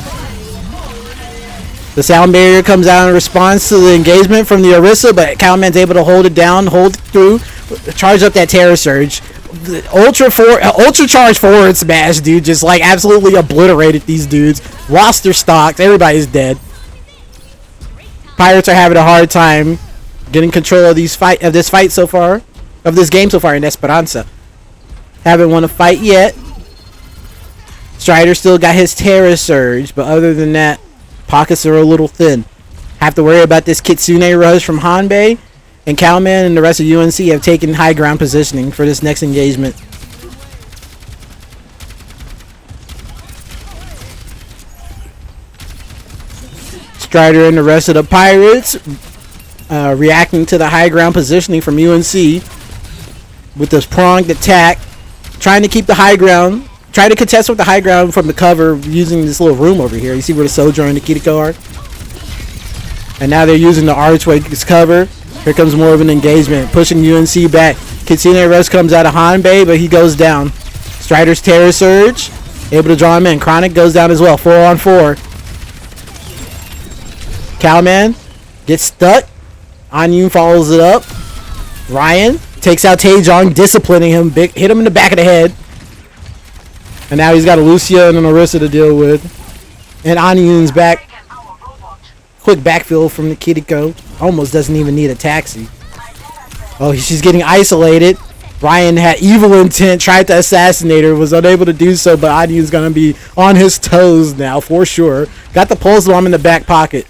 The sound barrier comes out in response to the engagement from the Orisa, but Cowman's able to hold it down, hold through, charge up that Terror Surge. The ultra charge forward smash, dude, just like absolutely obliterated these dudes. Lost their stocks. Everybody's dead. Pirates are having a hard time getting control of this game so far in Esperanza. Haven't won a fight yet. Strider still got his Terror Surge, but other than that, pockets are a little thin. Have to worry about this Kitsune rush from Hanbei, and Cowman and the rest of UNC have taken high ground positioning for this next engagement. Strider and the rest of the Pirates reacting to the high ground positioning from UNC with this pronged attack, trying to keep the high ground. Try to contest with the high ground from the cover using this little room over here. You see where the Soldier and the Kiriko are? And now they're using the archway as cover. Here comes more of an engagement, pushing UNC back. Kitsune Rush comes out of Hanbei, but he goes down. Strider's Terror Surge, able to draw him in. Chronic goes down as well, 4-on-4. Cowman gets stuck. Anyun follows it up. Ryan takes out Taejong, disciplining him. Hit him in the back of the head. And now he's got a Lucia and an Orisa to deal with. And Anyun's back. Quick backfill from the Kiriko. Almost doesn't even need a taxi. Oh, she's getting isolated. Ryan had evil intent, tried to assassinate her, was unable to do so, but Anyun's going to be on his toes now for sure. Got the pulse bomb in the back pocket.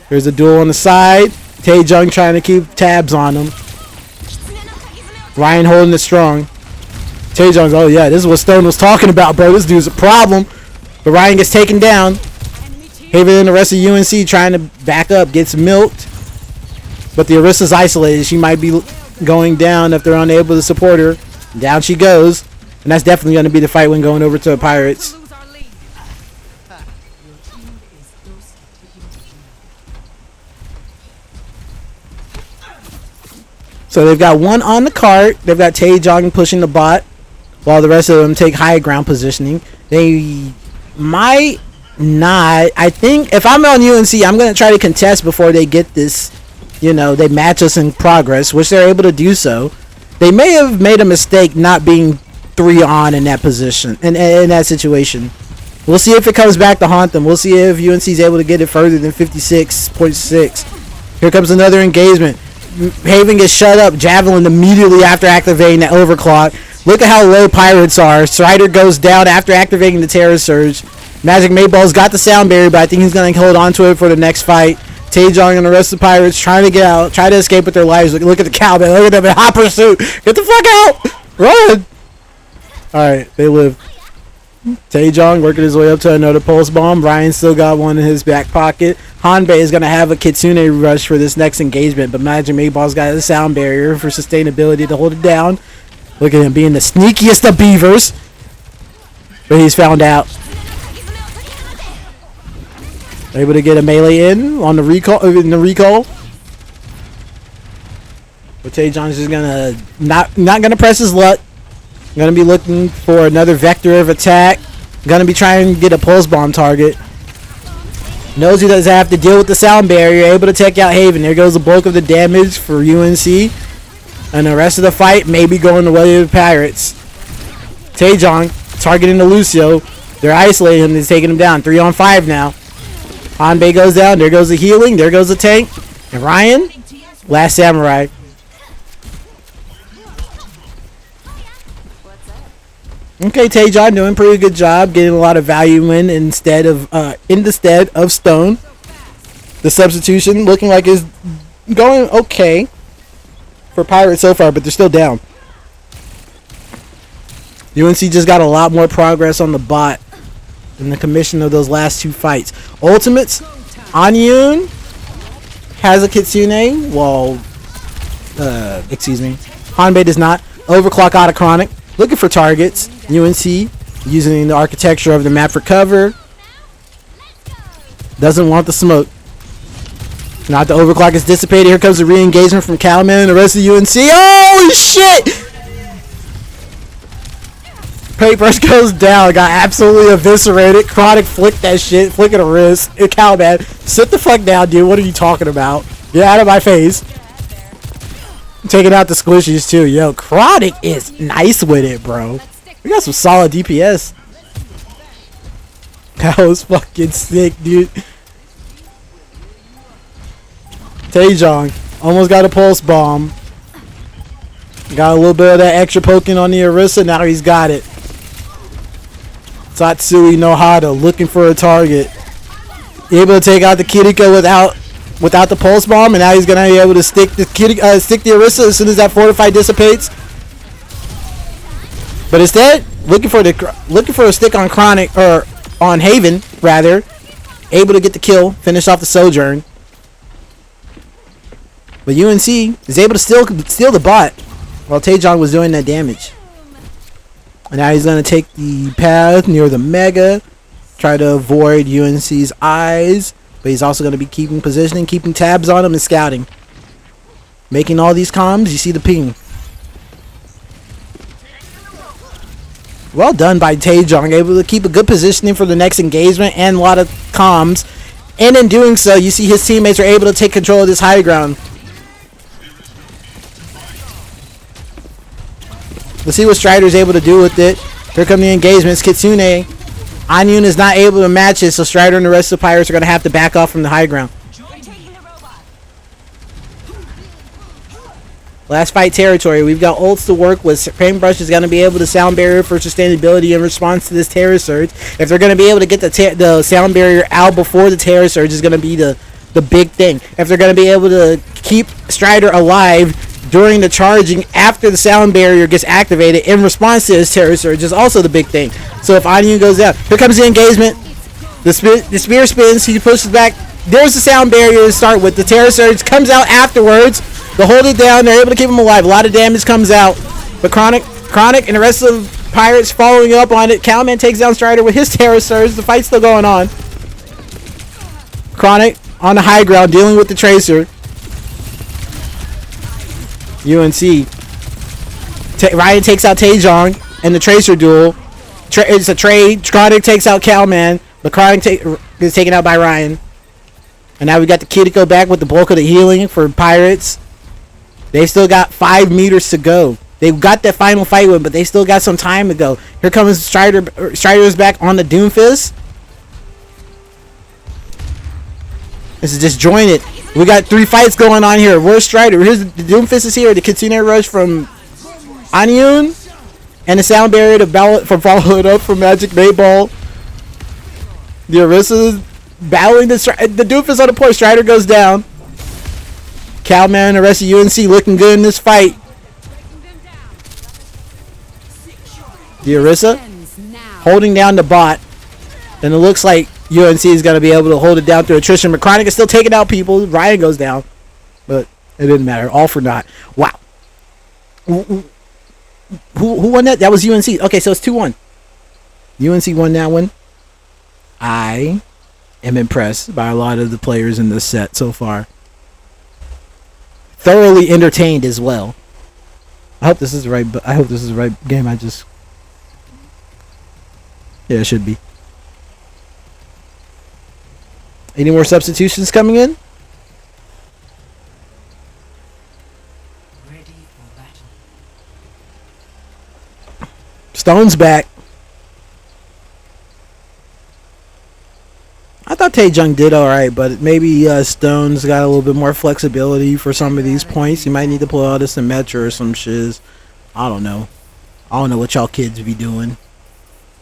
There's a duel on the side. Taejong trying to keep tabs on him. Ryan holding it strong. Taejong's, oh yeah, this is what Stone was talking about, bro. This dude's a problem. But Ryan gets taken down. Haven and the rest of UNC trying to back up, gets milked. But the Orisa's isolated. She might be going down if they're unable to support her. Down she goes. And that's definitely going to be the fight when going over to the Pirates. So they've got one on the cart. They've got Taejong pushing the bot, while the rest of them take high ground positioning. They might not. I think if I'm on UNC, I'm going to try to contest before they get this. You know, they match us in progress, which they're able to do so. They may have made a mistake not being 3 on in that position, in that situation. We'll see if it comes back to haunt them. We'll see if UNC is able to get it further than 56.6. Here comes another engagement. Haven gets shut up. Javelin immediately after activating that overclock. Look at how low Pirates are. Strider goes down after activating the Terror Surge. Magic Mayball's got the sound barrier, but I think he's going to hold on to it for the next fight. Taejong and the rest of the Pirates trying to get out, try to escape with their lives. Look at the Cowman. Look at them in hot pursuit. Get the fuck out. Run. Alright, they live. Taejong working his way up to another pulse bomb. Ryan still got one in his back pocket. Hanbei is going to have a Kitsune rush for this next engagement, but Magic Mayball's got a sound barrier for sustainability to hold it down. Look at him being the sneakiest of beavers. But he's found out. Able to get a melee in on the recall. But Taejong's just gonna not gonna press his luck. Gonna be looking for another vector of attack. Gonna be trying to get a pulse bomb target. Knows he doesn't have to deal with the sound barrier. Able to take out Haven. There goes the bulk of the damage for UNC. And the rest of the fight may be going the way of the Pirates. Taejong targeting the Lucio. They're isolating him. They're taking him down. 3 on 5 now. Hanbei goes down. There goes the healing. There goes the tank. And Ryan, last samurai. Okay, Taejong doing a pretty good job, getting a lot of value in the stead of Stone. The substitution looking like it's going okay for Pirates so far, but they're still down. UNC just got a lot more progress on the bot in the commission of those last 2 fights. Ultimates, Anyun has a Kitsune, while Hanbei does not. Overclock out of Chronic, looking for targets. UNC using the architecture of the map for cover. Doesn't want the smoke. Now the overclock is dissipated. Here comes the re-engagement from Calman and the rest of UNC. Holy shit! Paintbrush goes down. Got absolutely eviscerated. Chronic flicked that shit. Flicking a wrist. Calman, sit the fuck down, dude. What are you talking about? Get out of my face. Taking out the squishies too. Yo, Chronic is nice with it, bro. We got some solid DPS. That was fucking sick, dude. Taejong almost got a pulse bomb. Got a little bit of that extra poking on the Orisa. Now he's got it. Satsui Nohata looking for a target. Able to take out the Kiriko without the pulse bomb, and now he's gonna be able to stick the Orisa as soon as that fortify dissipates. But instead, looking for a stick on Chronic, or on Haven rather. Able to get the kill, finish off the Sojourn. But UNC is able to steal the bot while Taejong was doing that damage. And now he's going to take the path near the Mega, try to avoid UNC's eyes. But he's also going to be keeping positioning, keeping tabs on him, and scouting. Making all these comms, you see the ping. Well done by Taejong, able to keep a good positioning for the next engagement and a lot of comms. And in doing so, you see his teammates are able to take control of this high ground. Let's see what Strider's able to do with it. Here come the engagements. Kitsune. Anyun is not able to match it, so Strider and the rest of the Pirates are going to have to back off from the high ground. Last fight territory. We've got ults to work with. Paintbrush is going to be able to sound barrier for sustainability in response to this Terror Surge. If they're going to be able to get the sound barrier out before the Terror Surge is going to be the big thing. If they're going to be able to keep Strider alive during the charging after the sound barrier gets activated in response to this Terror Surge is also the big thing. So if Anyun goes down, here comes the engagement. The spear spins. He pushes back. There's the sound barrier to start with. The Terror Surge comes out afterwards. They hold it down. They're able to keep him alive. A lot of damage comes out. But Chronic and the rest of Pirates following up on it. Calman takes down Strider with his Terror Surge. The fight's still going on. Chronic on the high ground dealing with the Tracer. UNC. Ryan takes out Taejong and the Tracer duel. It's a trade. Chronic takes out Calman. But Chronic is taken out by Ryan. And now we got the Kiriko back with the bulk of the healing for Pirates. They still got 5 meters to go. They got that final fight win, but they still got some time to go. Here comes Strider. Strider's back on the Doomfist. This is disjointed. We got 3 fights going on here. Where's Strider? Here's the Doomfist is here. The Kitsune Rush from Anyun. And the sound barrier to follow it up from Magic Mayball. The Orisa battling the Doomfist on the point. Strider goes down. Calman and the rest of UNC looking good in this fight. The Orisa holding down the bot. And it looks like UNC is going to be able to hold it down through attrition. But Chronic is still taking out people. Ryan goes down. But it didn't matter. All for naught. Wow. Who won that? That was UNC. Okay, so it's 2-1. UNC won that one. I am impressed by a lot of the players in this set so far. Thoroughly entertained as well. I hope this is the right. I hope this is the right game. Yeah, it should be. Any more substitutions coming in? Stone's back. I thought Taejung did alright, but maybe Stone's got a little bit more flexibility for some of these points. You might need to pull out a Symmetra or some shiz. I don't know. I don't know what y'all kids be doing.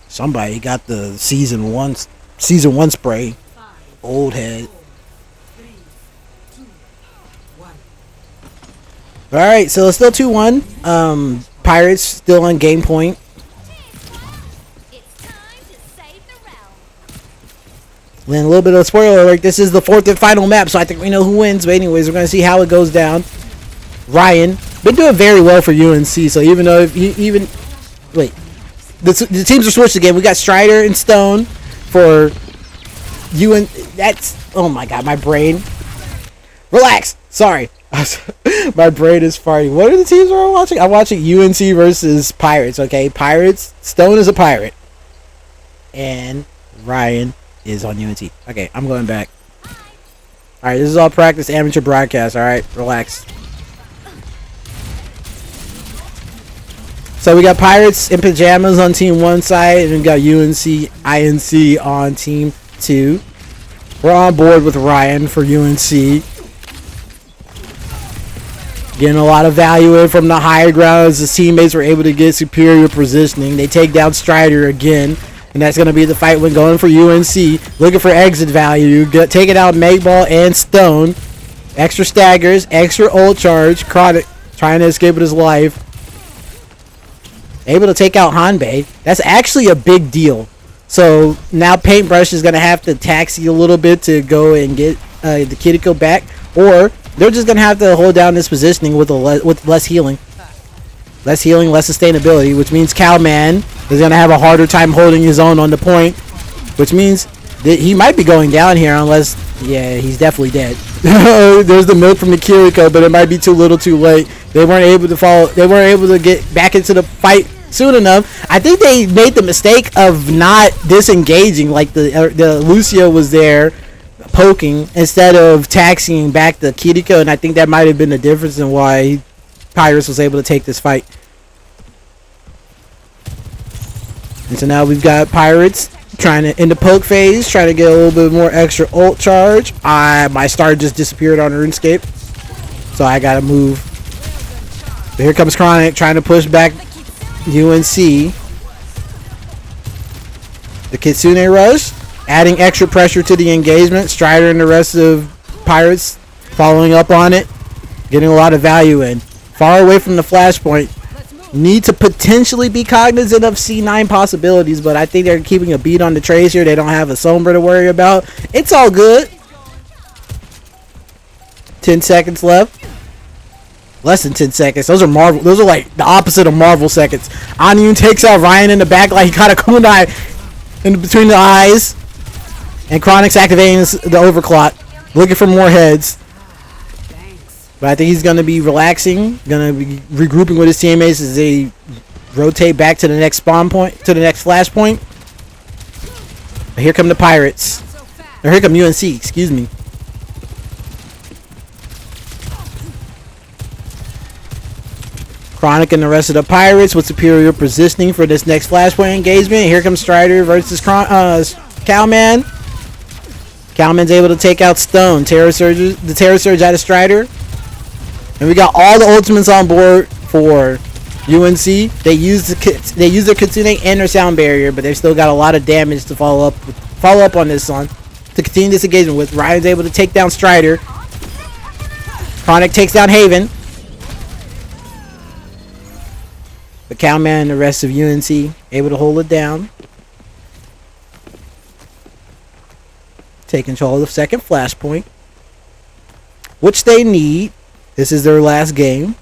Somebody got the season one spray. Old head. Alright, so it's still 2-1. Pirates still on game point. Then a little bit of a spoiler alert. This is the 4th and final map, so I think we know who wins. But anyways, we're going to see how it goes down. Ryan. Been doing very well for UNC, so even though wait. The teams are switched again. We got Strider and Stone for UN. That's, oh my god, my brain. Relax. Sorry. My brain is farting. What are the teams we're watching? I'm watching UNC versus Pirates, okay? Pirates. Stone is a pirate. And Ryan is on UNC. Okay, I'm going back. Alright, this is all practice amateur broadcast, alright? Relax. So we got Pirates and Pyjamas on team 1 side, and we got UNC INC on team 2. We're on board with Ryan for UNC. Getting a lot of value in from the higher ground as his teammates were able to get superior positioning. They take down Strider again, and that's going to be the fight when going for UNC. Looking for exit value. Taking out Megball and Stone. Extra staggers, extra ult charge. Chronic trying to escape with his life. Able to take out Hanbei. That's actually a big deal. So now Paintbrush is going to have to taxi a little bit to go and get the Kiriko back. Or they're just going to have to hold down this positioning with less healing. Less healing, less sustainability. Which means Cowman is going to have a harder time holding his own on the point. Which means that he might be going down here unless... Yeah, he's definitely dead. There's the milk from the Kiriko, but it might be too little too late. They weren't able to follow. They weren't able to get back into the fight soon enough. I think they made the mistake of not disengaging, like the Lucio was there poking instead of taxiing back the Kiriko, and I think that might have been the difference in why Pirates was able to take this fight. And so now we've got Pirates trying to, in the poke phase, trying to get a little bit more extra ult charge. My star just disappeared on RuneScape, so I gotta move. But here comes Chronic trying to push back UNC. The Kitsune rush, adding extra pressure to the engagement. Strider and the rest of Pirates following up on it, getting a lot of value in. Far away from the flashpoint. Need to potentially be cognizant of C9 possibilities, but I think they're keeping a beat on the trays here. They don't have a Sombra to worry about. It's all good. 10 seconds left. Less than 10 seconds. Those are Marvel. Those are like the opposite of Marvel seconds. Anyun takes out Ryan in the back like he caught a kunai in between the eyes. And Chronic's activating the overclock. Looking for more heads. But I think he's going to be relaxing. Going to be regrouping with his teammates as they rotate back to the next spawn point. To the next flash point. But here come the Pirates. Or here come UNC. Excuse me. Chronic and the rest of the Pirates with superior positioning for this next flashpoint engagement. Here comes Strider versus Cowman. Cowman's able to take out Stone. The Terror Surge out of Strider. And we got all the ultimates on board for UNC. They use their Kitsune and their sound barrier, but they've still got a lot of damage to follow up on this one. To continue this engagement with. Ryan's able to take down Strider. Chronic takes down Haven. But Cowman and the rest of UNC able to hold it down. Take control of the second flashpoint, which they need. This is their last game.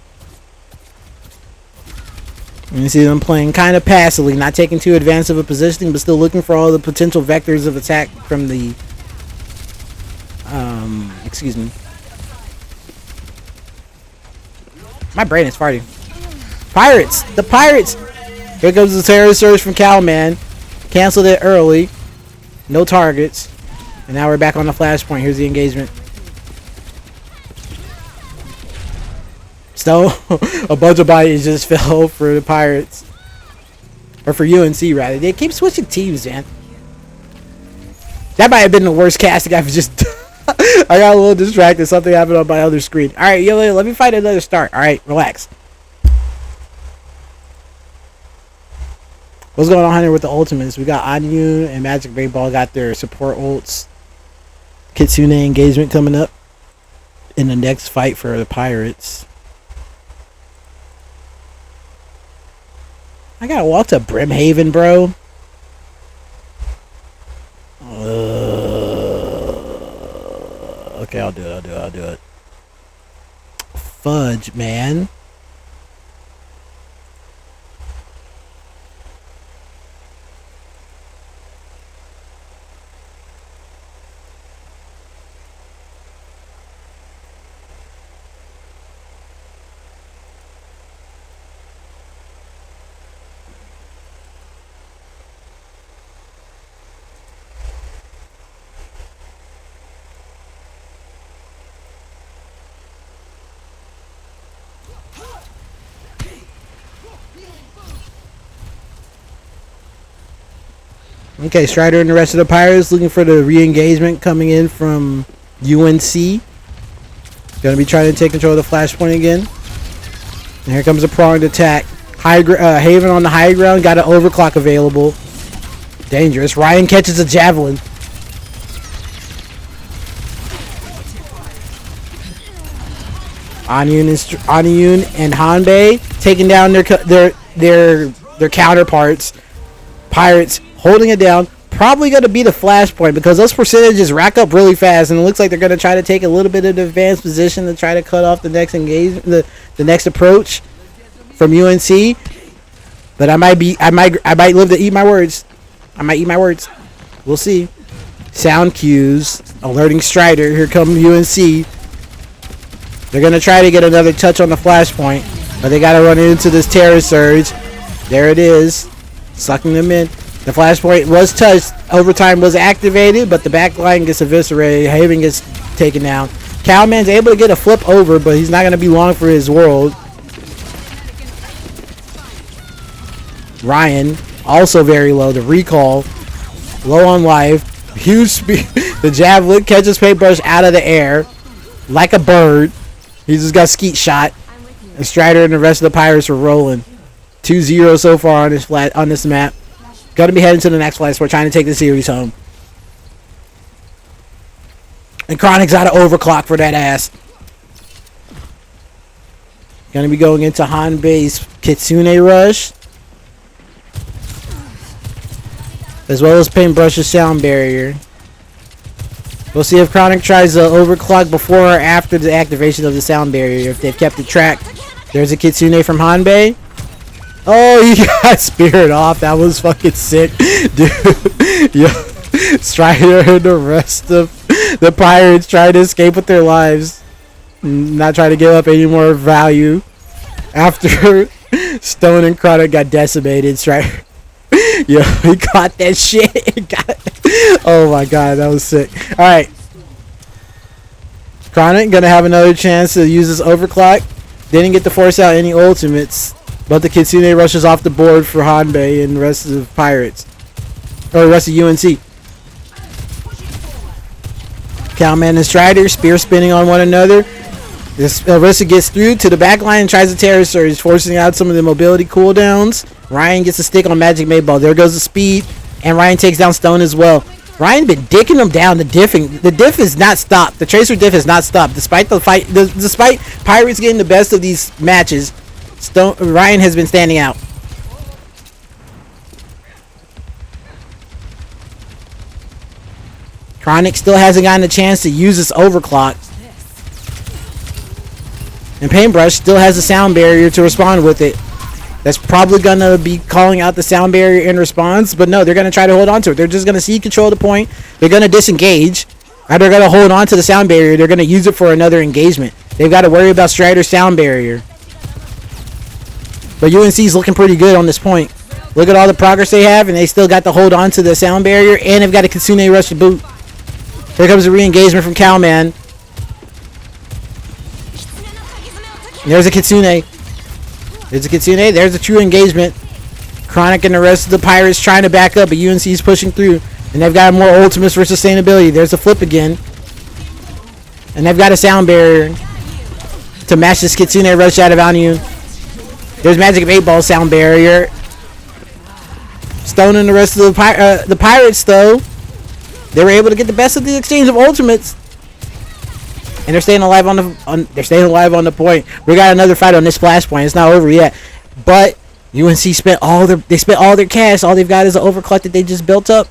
You see them playing kind of passively, not taking too advanced of a positioning, but still looking for all the potential vectors of attack from the... excuse me. My brain is farting. Pirates! The Pirates! Here comes the Terror Surge from Cowman. Canceled it early. No targets. And now we're back on the flashpoint. Here's the engagement. So, a bunch of bodies just fell for the Pirates. Or for UNC, rather. They keep switching teams, man. That might have been the worst casting I've just done. I got a little distracted. Something happened on my other screen. Alright, yo, let me find another start. Alright, relax. What's going on here with the ultimates? We got Anyun and Magic Great Ball got their support ults. Kitsune engagement coming up in the next fight for the Pirates. I gotta walk to Brimhaven, bro. Okay, I'll do it. Fudge, man. Okay, Strider and the rest of the Pirates looking for the re-engagement coming in from UNC. Gonna be trying to take control of the flashpoint again. And here comes a pronged attack. Haven on the high ground, got an overclock available. Dangerous. Ryan catches a javelin. Anyun and Hanbei taking down their counterparts. Pirates holding it down. Probably going to be the flashpoint because those percentages rack up really fast, and it looks like they're going to try to take a little bit of the advanced position to try to cut off the next engagement, the next approach from UNC. But I might live to eat my words. I might eat my words. We'll see. Sound cues alerting Strider. Here come UNC. They're going to try to get another touch on the flashpoint, but they got to run into this terror surge. There it is. Sucking them in. The flashpoint was touched. Overtime was activated, but the backline gets eviscerated. Haven gets taken down. Cowman's able to get a flip over, but he's not going to be long for his world. Ryan, also very low. The recall, low on life. Huge speed. The javelin catches Paintbrush out of the air like a bird. He just got skeet shot. And Strider and the rest of the Pirates are rolling. 2-0 so far on this map. Gonna be heading to the next place. We're trying to take the series home. And Chronic's out of overclock for that ass. Gonna be going into Hanbei's Kitsune Rush. As well as Paintbrush's Sound Barrier. We'll see if Chronic tries to overclock before or after the activation of the Sound Barrier. If they've kept it tracked. There's a Kitsune from Hanbei. Oh, he got speared off. That was fucking sick. Dude. Yo. Strider and the rest of the Pirates trying to escape with their lives. Not trying to give up any more value. After Stone and Chronic got decimated, Strider. Yo, he caught that shit. Oh my god, that was sick. Alright. Chronic gonna have another chance to use this overclock. Didn't get to force out any ultimates. But the Kitsune rushes off the board for Hanbei and the rest of the Pirates. Or the rest of UNC. Cowman and Strider spear spinning on one another. Arissa gets through to the back line and tries to terror surge, forcing out some of the mobility cooldowns. Ryan gets a stick on Magic Made Ball. There goes the speed. And Ryan takes down Stone as well. Ryan been dicking them down. The diff has not stopped. The Tracer diff has not stopped. Despite the fight, despite Pirates getting the best of these matches, Ryan has been standing out. Chronic still hasn't gotten a chance to use this overclock. And Paintbrush still has a Sound Barrier to respond with it. That's probably going to be calling out the Sound Barrier in response. But no, they're going to try to hold on to it. They're just going to see control of the point. They're going to disengage. Or they're going to hold on to the Sound Barrier. They're going to use it for another engagement. They've got to worry about Strider's Sound Barrier. But UNC's looking pretty good on this point. Look at all the progress they have, and they still got to hold on to the Sound Barrier, and they've got a Kitsune Rush to boot. Here comes a re-engagement from Cowman. There's a Kitsune. There's a Kitsune. There's a true engagement. Chronic and the rest of the Pirates trying to back up, but UNC is pushing through. And they've got more ultimates for sustainability. There's a flip again. And they've got a sound barrier to match this Kitsune rush out of Anu. There's Magic of 8 Ball sound barrier. Stone and the rest of the Pirates, though, they were able to get the best of the exchange of ultimates. And they're staying alive on the point. We got another fight on this splash point. It's not over yet. But UNC spent all their cash. All they've got is an overclock that they just built up.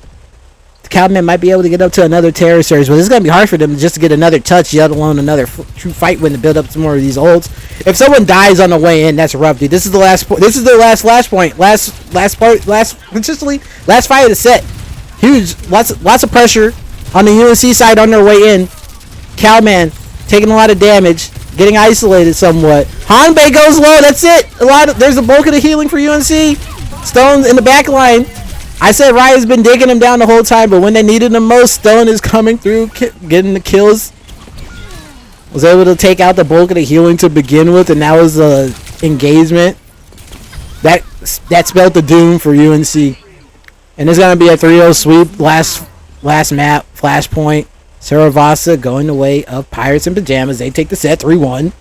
The Cowmen might be able to get up to another Terror Surge, but it's going to be hard for them just to get another touch, let alone another true fight win to build up some more of these ults. If someone dies on the way in, that's rough, dude. This is the last point. This is their last point. Last fight of the set. Huge. Lots of pressure on the UNC side on their way in. Cowman taking a lot of damage, getting isolated somewhat. Hanbei goes low. That's it. There's the bulk of the healing for UNC. Stone in the back line. I said Riot's been digging him down the whole time, but when they needed him most, Stone is coming through, getting the kills. Was able to take out the bulk of the healing to begin with, and that was the engagement. That spelled the doom for UNC. And it's going to be a 3-0 sweep. Last map, Flashpoint. Saravasa going the way of Pirates and Pyjamas. They take the set 3-1.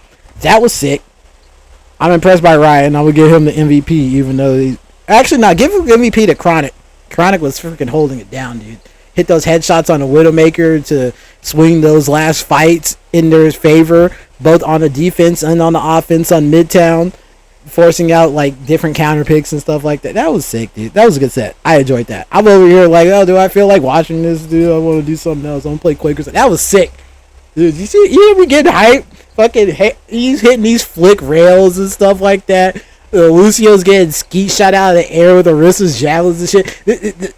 That was sick. I'm impressed by Riot, and I would give him the MVP, even though he... Actually, no, give MVP to Chronic. Chronic was freaking holding it down, dude. Hit those headshots on the Widowmaker to swing those last fights in their favor, both on the defense and on the offense on Midtown, forcing out like different counter picks and stuff like that. That was sick, dude. That was a good set. I enjoyed that. I'm over here like, oh, do I feel like watching this, dude? I want to do something else. I want to play Quakers. That was sick, dude. You see, you ever get hyped? He's hitting these flick rails and stuff like that. Lucio's getting skeet shot out of the air with Arissa's javelins and shit.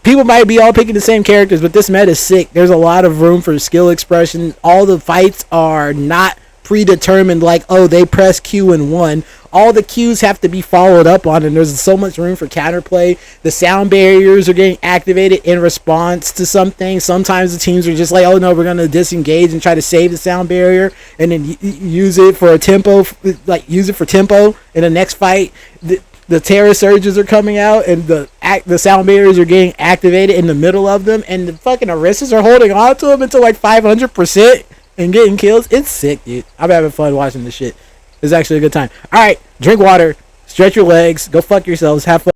People might be all picking the same characters, but this meta is sick. There's a lot of room for skill expression. All the fights are not predetermined like, oh, they press Q and won. All the Qs have to be followed up on, and there's so much room for counterplay. The sound barriers are getting activated in response to something. Sometimes the teams are just like, oh no, we're going to disengage and try to save the sound barrier and then use it for tempo in the next fight. The Terror Surges are coming out, and the sound barriers are getting activated in the middle of them, and the fucking Arissas are holding on to them until like 500% and getting kills. It's sick, dude. I'm having fun watching this shit. It's actually a good time. All right, drink water, stretch your legs, go fuck yourselves, have fun.